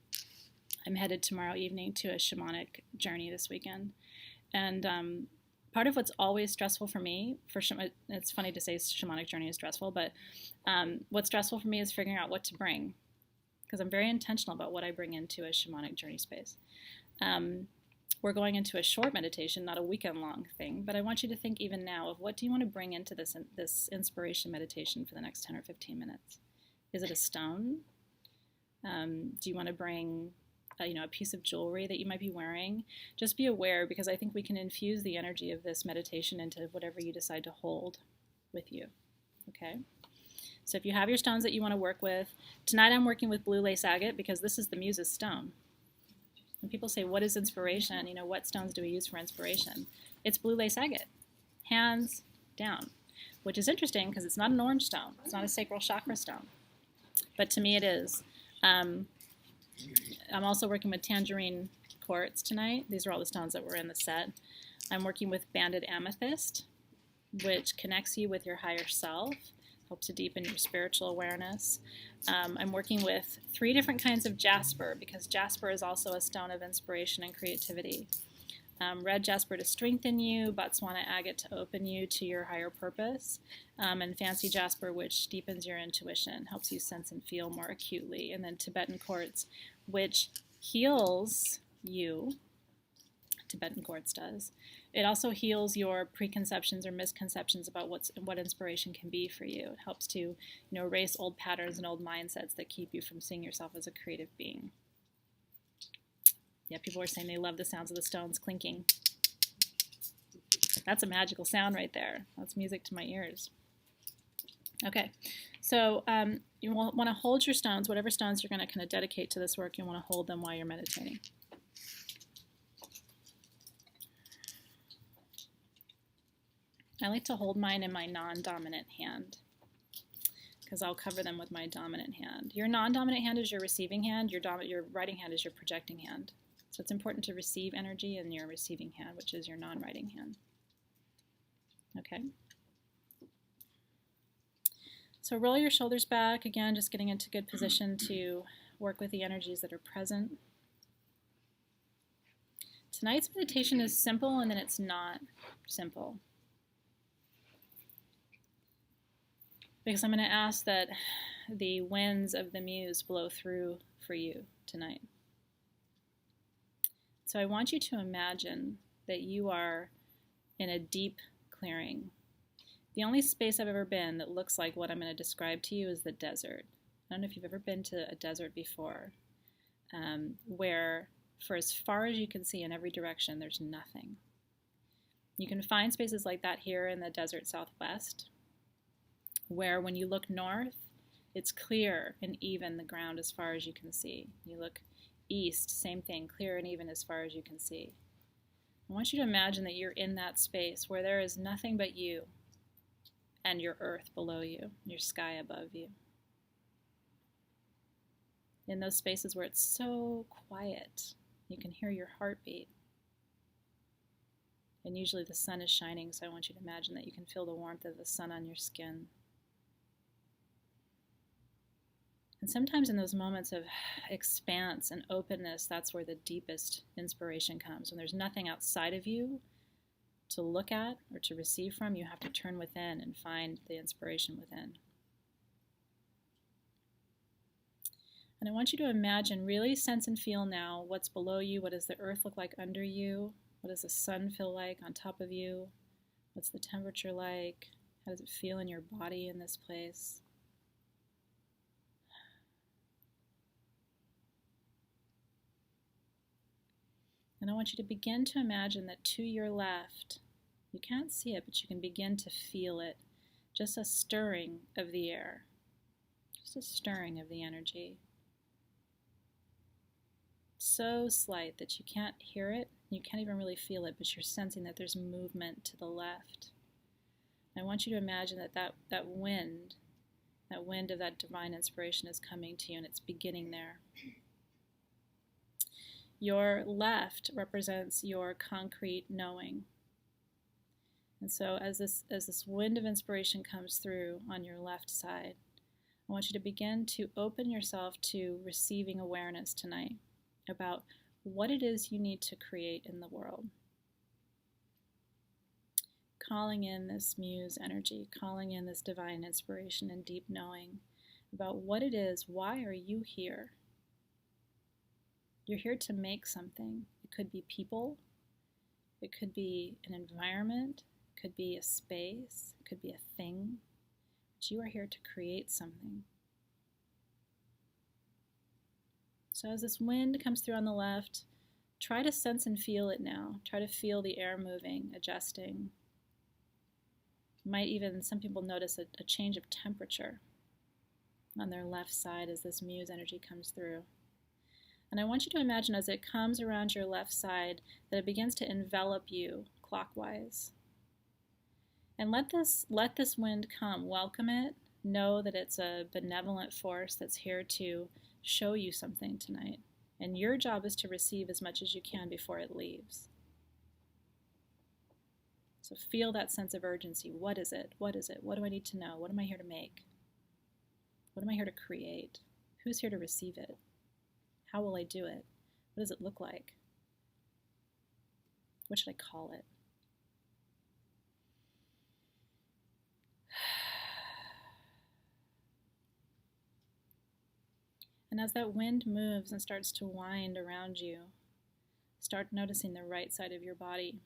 headed tomorrow evening to a shamanic journey this weekend, and part of what's always stressful for me, it's funny to say shamanic journey is stressful, but what's stressful for me is figuring out what to bring, because I'm very intentional about what I bring into a shamanic journey space. We're going into a short meditation, not a weekend-long thing, but I want you to think even now of what do you want to bring into this inspiration meditation for the next 10 or 15 minutes. Is it a stone? Do you want to bring a piece of jewelry that you might be wearing? Just be aware, because I think we can infuse the energy of this meditation into whatever you decide to hold with you, okay? So if you have your stones that you want to work with, tonight I'm working with blue lace agate because this is the Muse's stone. When people say, what is inspiration? What stones do we use for inspiration? It's blue lace agate, hands down. which is interesting because it's not an orange stone. It's not a sacral chakra stone. But to me it is. I'm also working with Tangerine Quartz tonight. These are all the stones that were in the set. I'm working with Banded Amethyst, which connects you with your higher self, helps to deepen your spiritual awareness. I'm working with 3 different kinds of jasper, because jasper is also a stone of inspiration and creativity. Red jasper to strengthen you, Botswana agate to open you to your higher purpose, and fancy jasper, which deepens your intuition, helps you sense and feel more acutely, and then Tibetan quartz, which heals you. Tibetan quartz does. It also heals your preconceptions or misconceptions about what inspiration can be for you. It helps to, erase old patterns and old mindsets that keep you from seeing yourself as a creative being. Yeah, people are saying they love the sounds of the stones clinking. That's a magical sound right there. That's music to my ears. Okay, so you want to hold your stones, whatever stones you're going to kind of dedicate to this work, you want to hold them while you're meditating. I like to hold mine in my non-dominant hand because I'll cover them with my dominant hand. Your non-dominant hand is your receiving hand. Your writing hand is your projecting hand. So it's important to receive energy in your receiving hand, which is your non-writing hand. Okay. So roll your shoulders back. Again, just getting into good position to work with the energies that are present. Tonight's meditation is simple, and then it's not simple. Because I'm going to ask that the winds of the Muse blow through for you tonight. So I want you to imagine that you are in a deep clearing. The only space I've ever been that looks like what I'm going to describe to you is the desert. I don't know if you've ever been to a desert before, where for as far as you can see in every direction, there's nothing. You can find spaces like that here in the desert Southwest, where when you look north, it's clear and even the ground as far as you can see. You look east, same thing, clear and even as far as you can see. I want you to imagine that you're in that space where there is nothing but you and your earth below you, your sky above you. In those spaces where it's so quiet, you can hear your heartbeat. And usually the sun is shining, so I want you to imagine that you can feel the warmth of the sun on your skin. And sometimes in those moments of expanse and openness, that's where the deepest inspiration comes. When there's nothing outside of you to look at or to receive from, you have to turn within and find the inspiration within. And I want you to imagine, really sense and feel now what's below you. What does the earth look like under you? What does the sun feel like on top of you? What's the temperature like? How does it feel in your body in this place? And I want you to begin to imagine that to your left, you can't see it, but you can begin to feel it. Just a stirring of the air. Just a stirring of the energy. So slight that you can't hear it, you can't even really feel it, but you're sensing that there's movement to the left. And I want you to imagine that wind of that divine inspiration is coming to you, and it's beginning there. Your left represents your concrete knowing. And so as this wind of inspiration comes through on your left side, I want you to begin to open yourself to receiving awareness tonight about what it is you need to create in the world. Calling in this muse energy, calling in this divine inspiration and deep knowing about what it is, why are you here? You're here to make something. It could be people, it could be an environment, it could be a space, it could be a thing, but you are here to create something. So as this wind comes through on the left, try to sense and feel it now. Try to feel the air moving, adjusting. You might even, some people notice a change of temperature on their left side as this muse energy comes through. And I want you to imagine as it comes around your left side that it begins to envelop you clockwise. And let this wind come. Welcome it. Know that it's a benevolent force that's here to show you something tonight. And your job is to receive as much as you can before it leaves. So feel that sense of urgency. What is it? What is it? What do I need to know? What am I here to make? What am I here to create? Who's here to receive it? How will I do it? What does it look like? What should I call it? And as that wind moves and starts to wind around you, start noticing the right side of your body,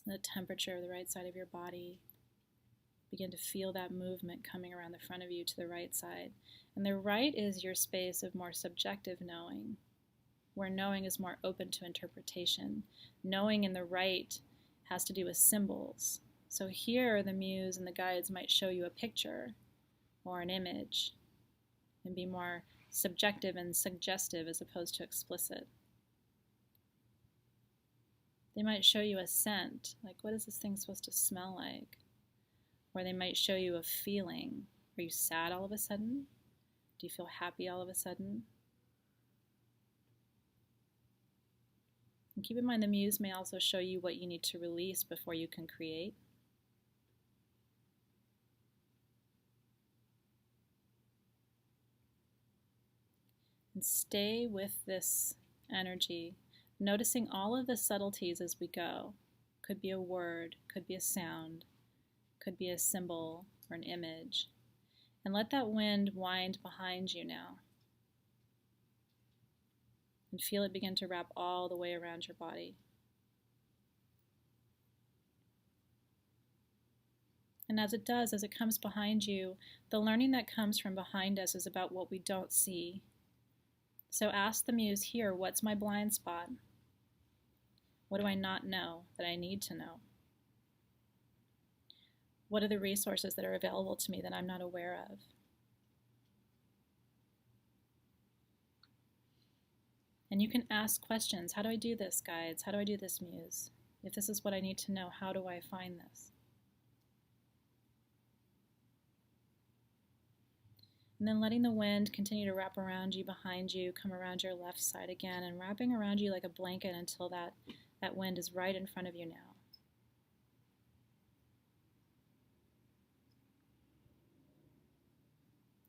the temperature of the right side of your body. Begin to feel that movement coming around the front of you to the right side. And the right is your space of more subjective knowing, where knowing is more open to interpretation. Knowing in the right has to do with symbols. So here the muse and the guides might show you a picture or an image and be more subjective and suggestive as opposed to explicit. They might show you a scent, like what is this thing supposed to smell like? Or they might show you a feeling. Are you sad all of a sudden? Do you feel happy all of a sudden? And keep in mind the muse may also show you what you need to release before you can create. And stay with this energy, noticing all of the subtleties as we go. Could be a word, could be a sound, could be a symbol or an image. And let that wind wind behind you now. And feel it begin to wrap all the way around your body. And as it does, as it comes behind you, the learning that comes from behind us is about what we don't see. So ask the muse here, what's my blind spot? What do I not know that I need to know? What are the resources that are available to me that I'm not aware of? And you can ask questions. How do I do this, guides? How do I do this, muse? If this is what I need to know, how do I find this? And then letting the wind continue to wrap around you, behind you, come around your left side again, and wrapping around you like a blanket until that wind is right in front of you now.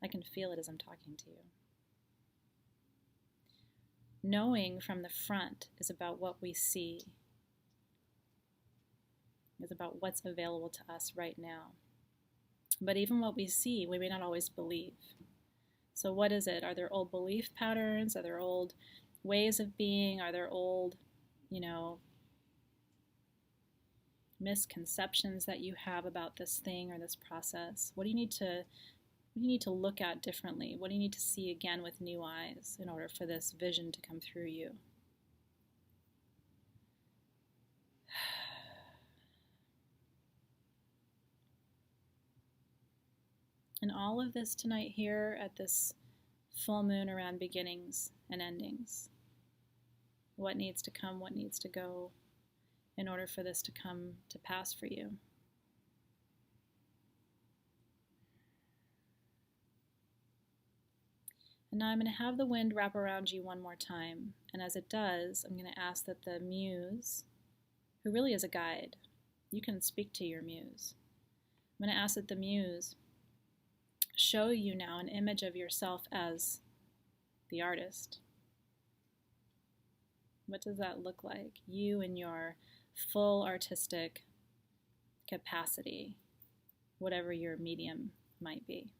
I can feel it as I'm talking to you. Knowing from the front is about what we see, is about what's available to us right now. But even what we see, we may not always believe. So what is it? Are there old belief patterns? Are there old ways of being? Are there old, misconceptions that you have about this thing or this process? What do you need to look at differently? What do you need to see again with new eyes in order for this vision to come through you? And all of this tonight here at this full moon around beginnings and endings. What needs to come, what needs to go in order for this to come to pass for you. And now I'm going to have the wind wrap around you one more time. And as it does, I'm going to ask that the muse, who really is a guide, you can speak to your muse. I'm going to ask that the muse show you now an image of yourself as the artist. What does that look like? You in your full artistic capacity, whatever your medium might be.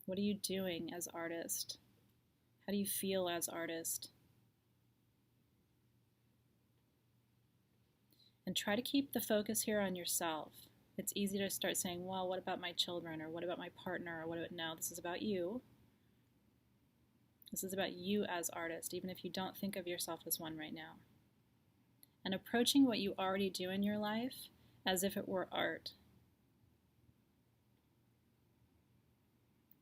What are you doing as artist? How do you feel as artist? And try to keep the focus here on yourself. It's easy to start saying, well, what about my children? Or what about my partner? Or what about, no, this is about you. This is about you as artist, even if you don't think of yourself as one right now. And approaching what you already do in your life as if it were art.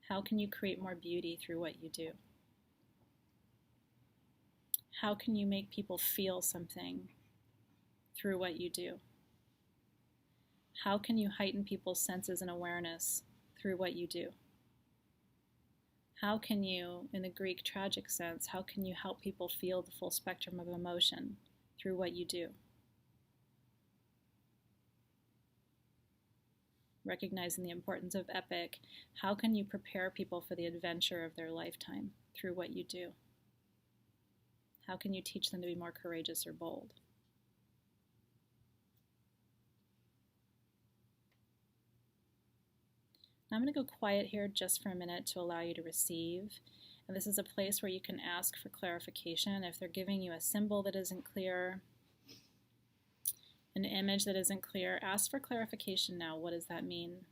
How can you create more beauty through what you do? How can you make people feel something through what you do? How can you heighten people's senses and awareness through what you do? How can you, in the Greek tragic sense, how can you help people feel the full spectrum of emotion through what you do? Recognizing the importance of epic, how can you prepare people for the adventure of their lifetime through what you do? How can you teach them to be more courageous or bold? Now I'm going to go quiet here just for a minute to allow you to receive. And this is a place where you can ask for clarification. If they're giving you a symbol that isn't clear, an image that isn't clear, ask for clarification now. What does that mean?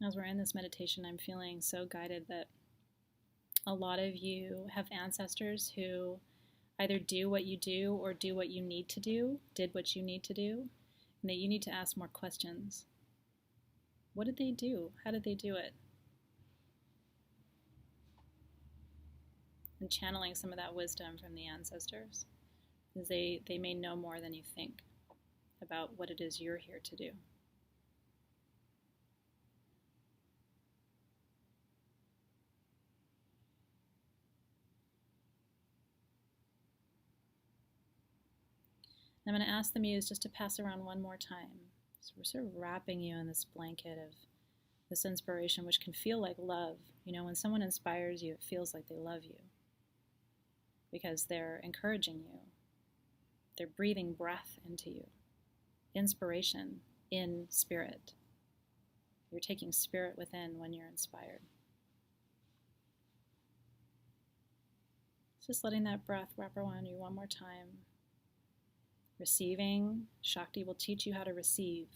As we're in this meditation, I'm feeling so guided that a lot of you have ancestors who either do what you do or do what you need to do, did what you need to do, and that you need to ask more questions. What did they do? How did they do it? And channeling some of that wisdom from the ancestors, because they may know more than you think about what it is you're here to do. I'm going to ask the Muse just to pass around one more time. So we're sort of wrapping you in this blanket of this inspiration, which can feel like love. You know, when someone inspires you, it feels like they love you because they're encouraging you. They're breathing breath into you. Inspiration in spirit. You're taking spirit within when you're inspired. Just letting that breath wrap around you one more time. Receiving. Shakti will teach you how to receive.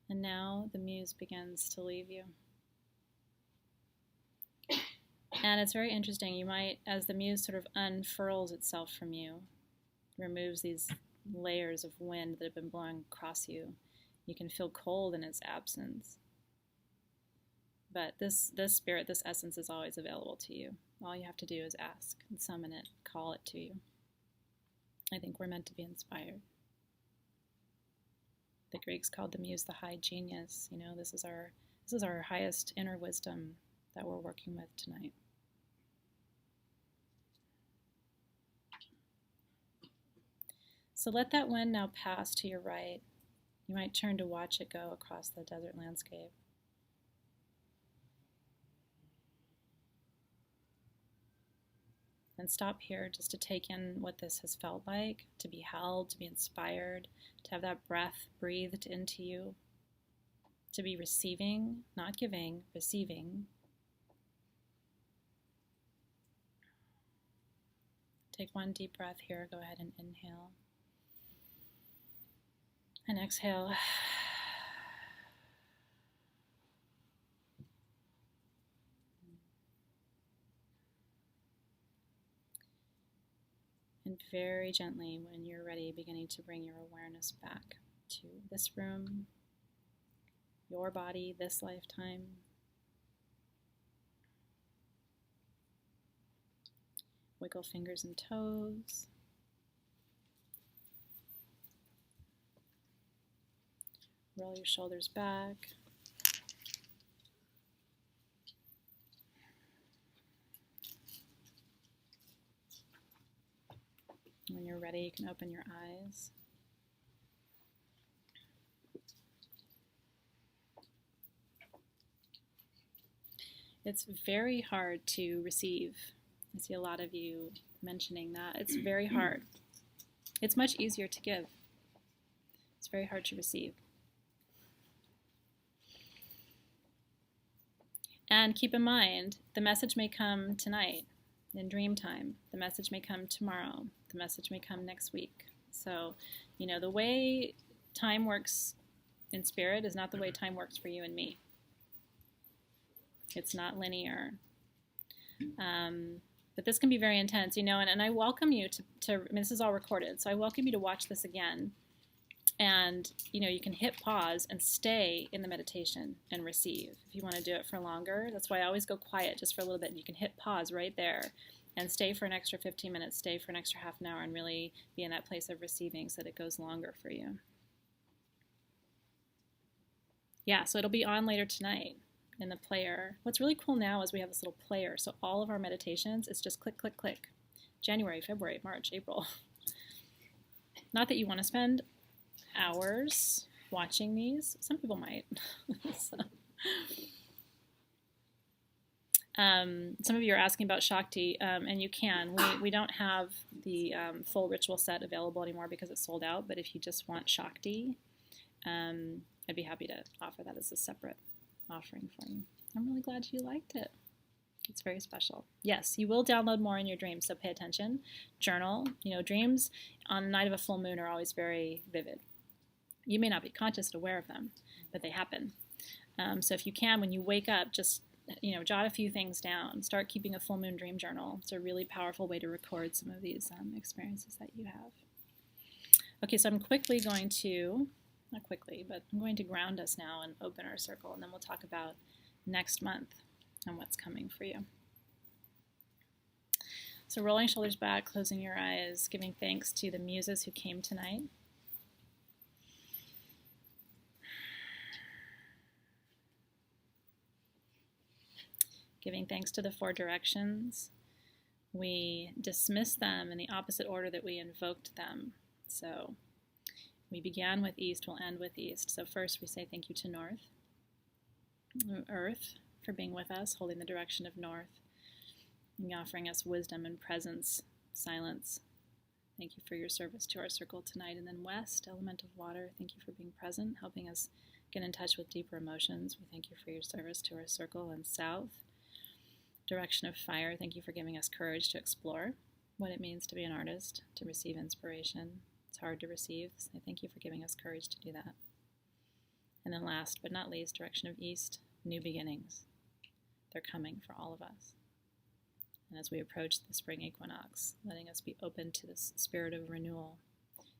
And now the Muse begins to leave you. And it's very interesting. You might, as the Muse sort of unfurls itself from you, removes these layers of wind that have been blowing across you, you can feel cold in its absence. But this spirit, this essence is always available to you. All you have to do is ask and summon it, call it to you. I think we're meant to be inspired. The Greeks called the Muse the high genius. You know, this is our highest inner wisdom that we're working with tonight. So let that wind now pass to your right. You might turn to watch it go across the desert landscape. And stop here just to take in what this has felt like, to be held, to be inspired, to have that breath breathed into you, to be receiving, not giving, receiving. Take one deep breath here. Go ahead and inhale. And exhale. And very gently, when you're ready, beginning to bring your awareness back to this room, your body, this lifetime. Wiggle fingers and toes. Roll your shoulders back. ready, you can open your eyes. It's very hard to receive. I see a lot of you mentioning that. It's very hard. It's much easier to give. It's very hard to receive. And keep in mind, the message may come tonight in dream time. The message may come tomorrow. The message may come next week. So, you know, the way time works in spirit is not the way time works for you and me. It's not linear. But this can be very intense, you know, and I welcome you to I mean, this is all recorded, so I welcome you to watch this again. And, you know, you can hit pause and stay in the meditation and receive. If you want to do it for longer, that's why I always go quiet just for a little bit. And you can hit pause right there and stay for an extra 15 minutes, stay for an extra half an hour, and really be in that place of receiving so that it goes longer for you. Yeah, so it'll be on later tonight in the player. What's really cool now is we have this little player. So all of our meditations, it's just click, click, click. January, February, March, April. Not that you want to spend hours watching these. Some people might. So, some of you are asking about Shakti, and you can. We don't have the full ritual set available anymore because it's sold out, but if you just want Shakti, I'd be happy to offer that as a separate offering for you. I'm really glad you liked it. It's very special. Yes, you will download more in your dreams, so pay attention. Journal. You know, dreams on the night of a full moon are always very vivid. You may not be conscious and aware of them, but they happen. So if you can, when you wake up, just, you know, jot a few things down. Start keeping a full moon dream journal. It's a really powerful way to record some of these experiences that you have. Okay, so I'm quickly going to, not quickly, but I'm going to ground us now and open our circle, and then we'll talk about next month and what's coming for you. So rolling shoulders back, closing your eyes, giving thanks to the Muses who came tonight. Giving thanks to the four directions. We dismiss them in the opposite order that we invoked them. So we began with East, we'll end with East. So first we say thank you to North, Earth, for being with us, holding the direction of North, and offering us wisdom and presence, silence. Thank you for your service to our circle tonight. And then West, element of water, thank you for being present, helping us get in touch with deeper emotions. We thank you for your service to our circle. And South, direction of fire, thank you for giving us courage to explore what it means to be an artist, to receive inspiration. It's hard to receive, so I thank you for giving us courage to do that. And then last but not least, direction of East, new beginnings. They're coming for all of us. And as we approach the spring equinox, letting us be open to this spirit of renewal.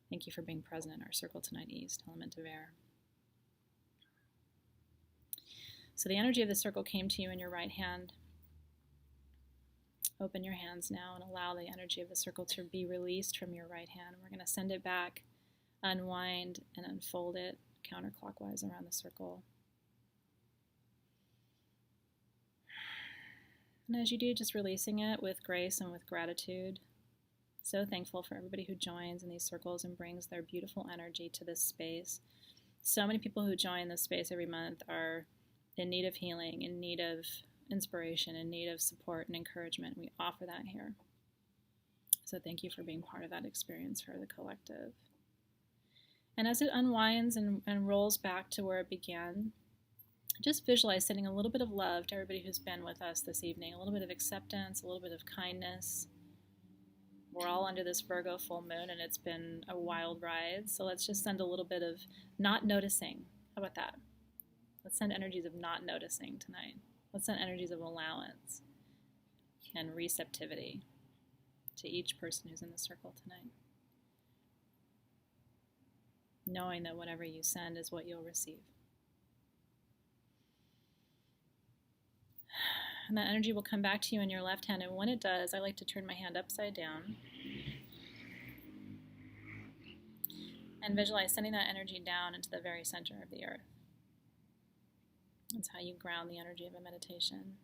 Thank you for being present in our circle tonight, East, element of air. So the energy of the circle came to you in your right hand. Open your hands now and allow the energy of the circle to be released from your right hand. We're going to send it back, unwind, and unfold it counterclockwise around the circle. And as you do, just releasing it with grace and with gratitude. So thankful for everybody who joins in these circles and brings their beautiful energy to this space. So many people who join this space every month are in need of healing, in need of inspiration, in need of support and encouragement. We offer that here. So thank you for being part of that experience for the collective. And as it unwinds and rolls back to where it began, just visualize sending a little bit of love to everybody who's been with us this evening, a little bit of acceptance, a little bit of kindness. We're all under this Virgo full moon, and it's been a wild ride, so let's just send a little bit of not noticing. How about that? Let's send energies of not noticing tonight. Let's send energies of allowance and receptivity to each person who's in the circle tonight. Knowing that whatever you send is what you'll receive. And that energy will come back to you in your left hand, and when it does, I like to turn my hand upside down and visualize sending that energy down into the very center of the earth. That's how you ground the energy of a meditation.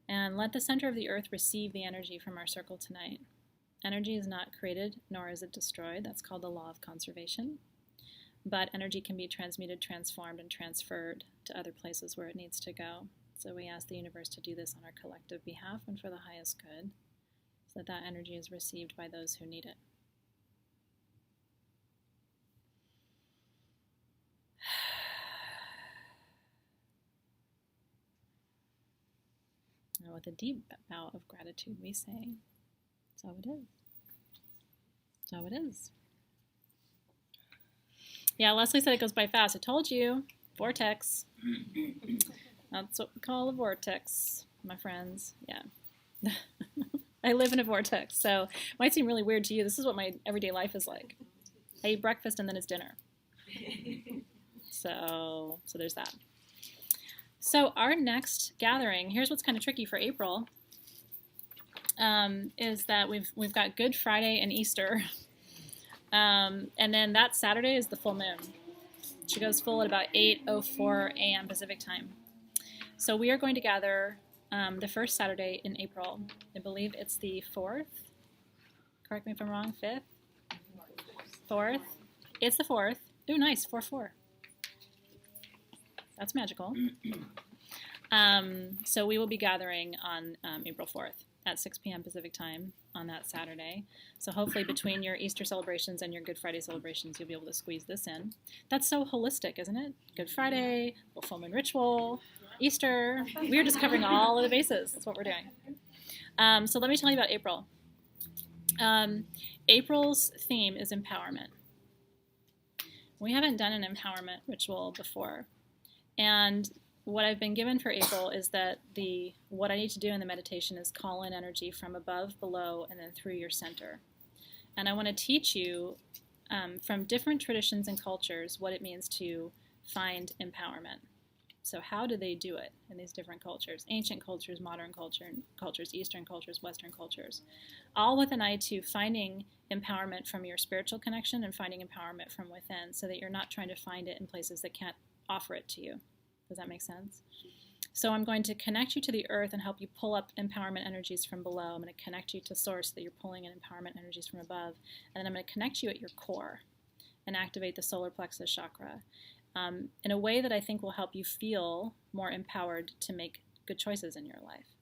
And let the center of the earth receive the energy from our circle tonight. Energy is not created, nor is it destroyed. That's called the law of conservation. But energy can be transmuted, transformed, and transferred to other places where it needs to go. So we ask the universe to do this on our collective behalf and for the highest good, so that that energy is received by those who need it. Now with a deep bow of gratitude, we say, so it is. So it is. Yeah, Leslie said it goes by fast. I told you. Vortex. That's what we call a vortex, my friends. Yeah. I live in a vortex, so it might seem really weird to you. This is what my everyday life is like. I eat breakfast and then it's dinner. So there's that. So our next gathering, here's what's kind of tricky for April, is that we've got Good Friday and Easter. And then that Saturday is the full moon. She goes full at about 8:04 a.m. Pacific time. So we are going to gather the first Saturday in April. I believe it's the 4th. Correct me if I'm wrong. 5th? 4th? It's the 4th. Ooh, nice. 4-4. That's magical. So we will be gathering on April 4th at 6 p.m. Pacific time on that Saturday. So hopefully between your Easter celebrations and your Good Friday celebrations, you'll be able to squeeze this in. That's so holistic, isn't it? Good Friday, little full moon ritual, Easter. We're just covering all of the bases. That's what we're doing. So let me tell you about April. April's theme is empowerment. We haven't done an empowerment ritual before. And what I've been given for April is that what I need to do in the meditation is call in energy from above, below, and then through your center. And I want to teach you from different traditions and cultures what it means to find empowerment. So how do they do it in these different cultures? Ancient cultures, modern cultures, Eastern cultures, Western cultures. All with an eye to finding empowerment from your spiritual connection and finding empowerment from within, so that you're not trying to find it in places that can't offer it to you. Does that make sense? So I'm going to connect you to the earth and help you pull up empowerment energies from below. I'm going to connect you to source so that you're pulling in empowerment energies from above. And then I'm going to connect you at your core and activate the solar plexus chakra in a way that I think will help you feel more empowered to make good choices in your life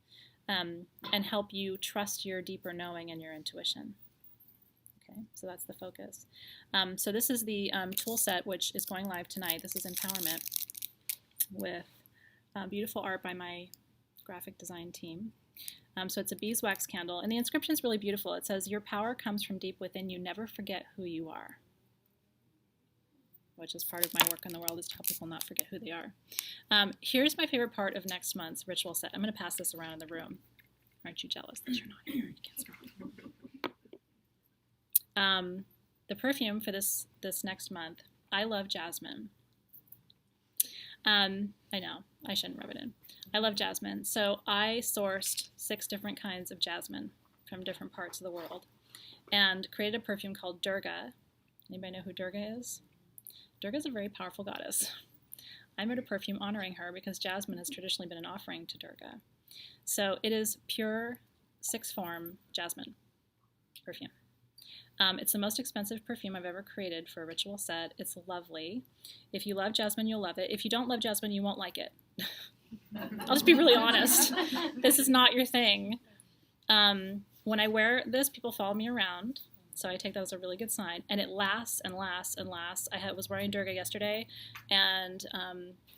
and help you trust your deeper knowing and your intuition. Okay, so that's the focus. So this is the Toolset, which is going live tonight. This is empowerment with beautiful art by my graphic design team. So it's a beeswax candle, and the inscription is really beautiful. It says, "Your power comes from deep within you. Never forget who you are," which is part of my work in the world, is to help people not forget who they are. Here's my favorite part of next month's ritual set. I'm going to pass this around in the room. Aren't you jealous that you're not here? You can't smell. The perfume for this next month, I love jasmine. I know, I shouldn't rub it in. I love jasmine. So I sourced 6 different kinds of jasmine from different parts of the world and created a perfume called Durga. Anybody know who Durga is? Durga is a very powerful goddess. I made a perfume honoring her because jasmine has traditionally been an offering to Durga. So it is pure 6-form jasmine perfume. It's the most expensive perfume I've ever created for a ritual set. It's lovely. If you love jasmine, you'll love it. If you don't love jasmine, you won't like it. I'll just be really honest. This is not your thing. When I wear this, people follow me around, so I take that as a really good sign. And it lasts and lasts and lasts. I was wearing Durga yesterday, and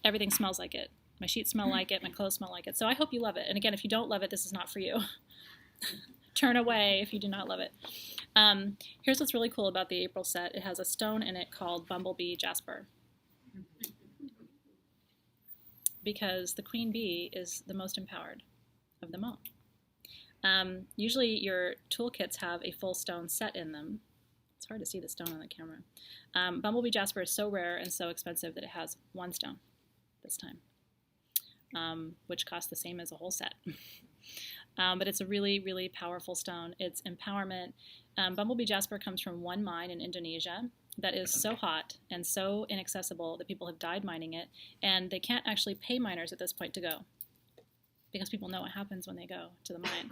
everything smells like it. My sheets smell like it. My clothes smell like it. So I hope you love it. And again, if you don't love it, this is not for you. Turn away if you do not love it. Here's what's really cool about the April set. It has a stone in it called Bumblebee Jasper, because the queen bee is the most empowered of them all. Usually your toolkits have a full stone set in them. It's hard to see the stone on the camera. Bumblebee Jasper is so rare and so expensive that it has 1 stone this time, which costs the same as a whole set. But it's a really, really powerful stone. It's empowerment. Bumblebee Jasper comes from one mine in Indonesia that is so hot and so inaccessible that people have died mining it, and they can't actually pay miners at this point to go. because people know what happens when they go to the mine.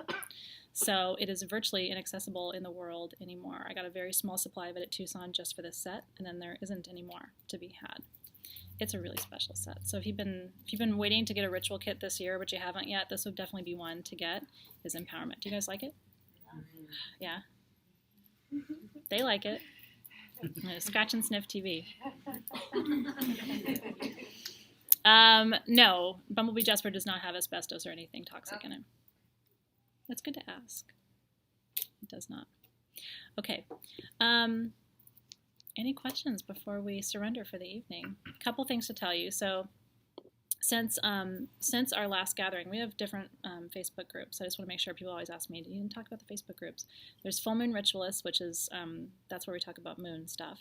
So it is virtually inaccessible in the world anymore. I got a very small supply of it at Tucson just for this set, and then there isn't any more to be had. It's a really special set. So if you've been waiting to get a ritual kit this year, but you haven't yet, this would definitely be one to get, is Empowerment. Do you guys like it? Yeah? They like it. Scratch and sniff TV. No, Bumblebee Jasper does not have asbestos or anything toxic in it. That's good to ask. It does not. Okay. Any questions before we surrender for the evening? A couple things to tell you. So since our last gathering, we have different Facebook groups. I just want to make sure people always ask me, you didn't talk about the Facebook groups. There's Full Moon Ritualists, which is, that's where we talk about moon stuff.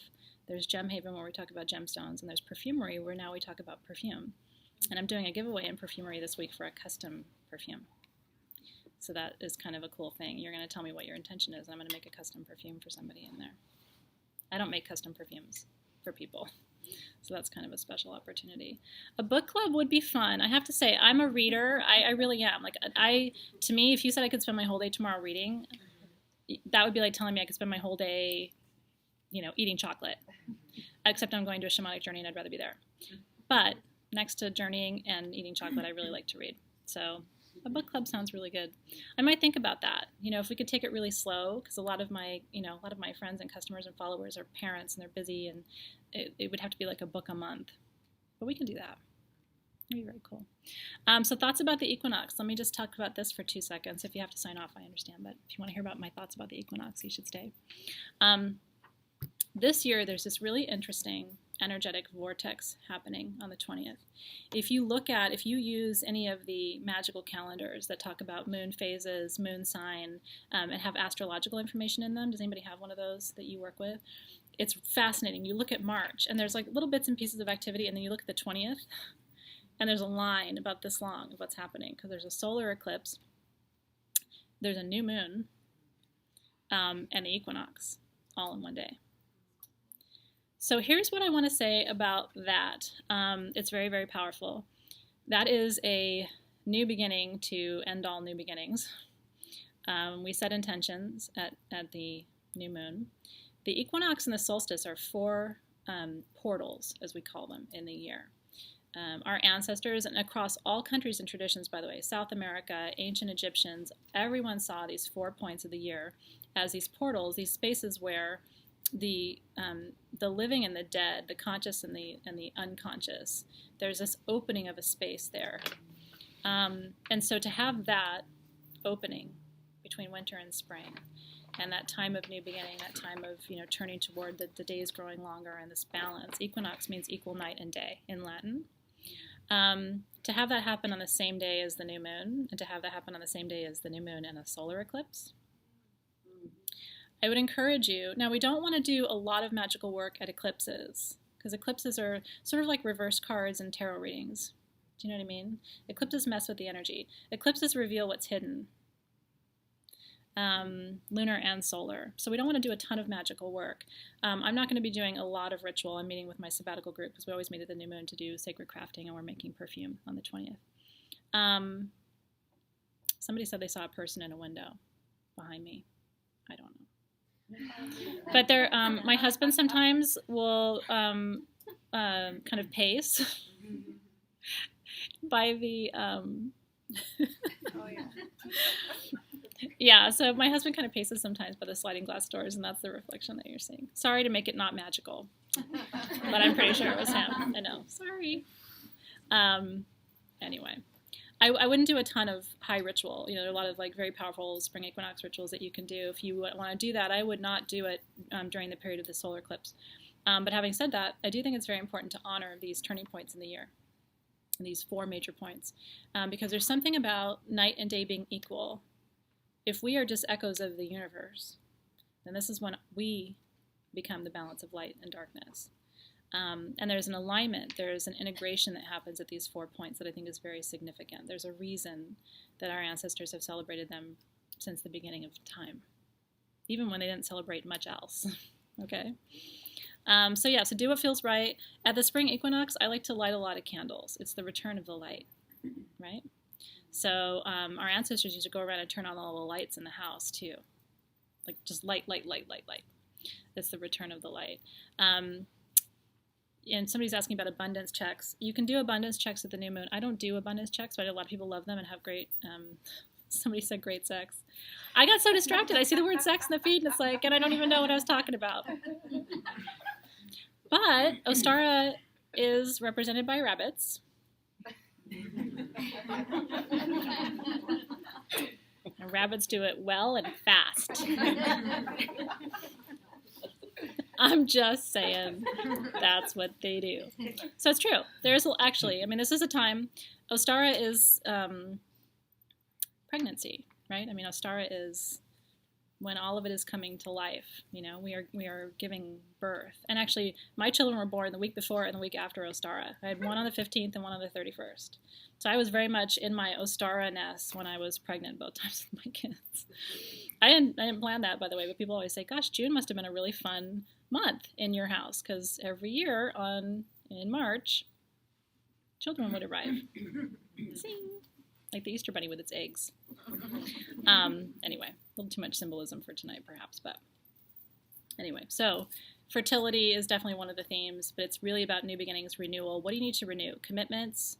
There's Gem Haven, where we talk about gemstones. And there's Perfumery, where now we talk about perfume. And I'm doing a giveaway in Perfumery this week for a custom perfume. So that is kind of a cool thing. You're going to tell me what your intention is, and I'm going to make a custom perfume for somebody in there. I don't make custom perfumes for people, so that's kind of a special opportunity. A book club would be fun. I have to say, I'm a reader. I really am. Like, to me, if you said I could spend my whole day tomorrow reading, that would be like telling me I could spend my whole day, eating chocolate. Except I'm going to a shamanic journey, and I'd rather be there. But next to journeying and eating chocolate, I really like to read. So a book club sounds really good. I might think about that. If we could take it really slow, because a lot of my friends and customers and followers are parents and they're busy, and it would have to be like a book a month. But we can do that. It'd be very cool. So thoughts about the equinox. Let me just talk about this for 2 seconds. If you have to sign off, I understand. But if you want to hear about my thoughts about the equinox, you should stay. This year, there's this really interesting energetic vortex happening on the 20th. If you use any of the magical calendars that talk about moon phases, moon sign, and have astrological information in them, does anybody have one of those that you work with? It's fascinating. You look at March, and there's like little bits and pieces of activity, and then you look at the 20th, and there's a line about this long of what's happening, because there's a solar eclipse, there's a new moon, and the equinox, all in one day. So here's what I want to say about that. It's very, very powerful. That is a new beginning to end all new beginnings. We set intentions at the new moon. The equinox and the solstice are 4 portals, as we call them, in the year. Our ancestors, and across all countries and traditions, by the way, South America, ancient Egyptians, everyone saw these 4 points of the year as these portals, these spaces where the living and the dead, the conscious and the unconscious, there's this opening of a space there. And so to have that opening between winter and spring, and that time of new beginning, that time of turning toward the days growing longer, and this balance. Equinox means equal night and day in Latin. To have that happen on the same day as the new moon, and to have that happen on the same day as the new moon and a solar eclipse, I would encourage you. Now, we don't want to do a lot of magical work at eclipses, because eclipses are sort of like reverse cards and tarot readings. Do you know what I mean? Eclipses mess with the energy. Eclipses reveal what's hidden, lunar and solar. So we don't want to do a ton of magical work. I'm not going to be doing a lot of ritual. I'm meeting with my sabbatical group, because we always meet at the new moon to do sacred crafting, and we're making perfume on the 20th. Somebody said they saw a person in a window behind me. I don't know. But there, my husband sometimes will kind of pace by the yeah, so my husband kind of paces sometimes by the sliding glass doors, and that's the reflection that you're seeing. Sorry to make it not magical, but I'm pretty sure it was him. I know. Sorry. Anyway. I wouldn't do a ton of high ritual. There are a lot of very powerful spring equinox rituals that you can do. If you want to do that, I would not do it during the period of the solar eclipse. But having said that, I do think it's very important to honor these turning points in the year, these 4 major points, because there's something about night and day being equal. If we are just echoes of the universe, then this is when we become the balance of light and darkness. And there's an alignment, there's an integration that happens at these 4 points that I think is very significant. There's a reason that our ancestors have celebrated them since the beginning of time, even when they didn't celebrate much else. Okay? So do what feels right. At the spring equinox, I like to light a lot of candles. It's the return of the light, right? So our ancestors used to go around and turn on all the lights in the house too. Like just light. That's the return of the light. And somebody's asking about abundance checks. You can do abundance checks at the new moon. I don't do abundance checks, but a lot of people love them and have great, somebody said great sex. I got so distracted. I see the word sex in the feed and it's like, and I don't even know what I was talking about. But Ostara is represented by rabbits. And rabbits do it well and fast. I'm just saying that's what they do. So it's true. There's actually, I mean, this is a time, Ostara is pregnancy, right? I mean, Ostara is when all of it is coming to life. You know, we are giving birth. And actually, my children were born the week before and the week after Ostara. I had one on the 15th and one on the 31st. So I was very much in my Ostara-ness when I was pregnant both times with my kids. I didn't plan that, by the way, but people always say, gosh, June must have been a really fun month in your house, because every year in March, children would arrive. Sing. Like the Easter Bunny with its eggs. Anyway, a little too much symbolism for tonight, perhaps, but anyway. So fertility is definitely one of the themes, but it's really about new beginnings, renewal. What do you need to renew? Commitments,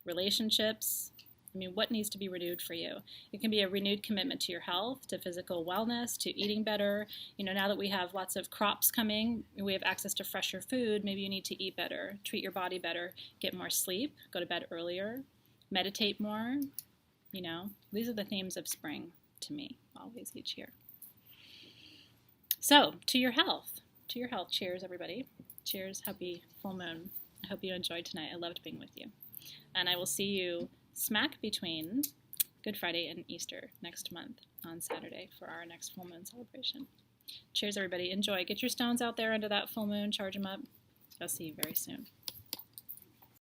relationships. I mean, what needs to be renewed for you? It can be a renewed commitment to your health, to physical wellness, to eating better. You know, now that we have lots of crops coming, we have access to fresher food, maybe you need to eat better, treat your body better, get more sleep, go to bed earlier, meditate more. You know, these are the themes of spring to me, always each year. So, to your health. To your health. Cheers, everybody. Cheers. Happy full moon. I hope you enjoyed tonight. I loved being with you. And I will see you smack between Good Friday and Easter next month on Saturday for our next full moon celebration. Cheers, everybody. Enjoy. Get your stones out there under that full moon. Charge them up. I'll see you very soon.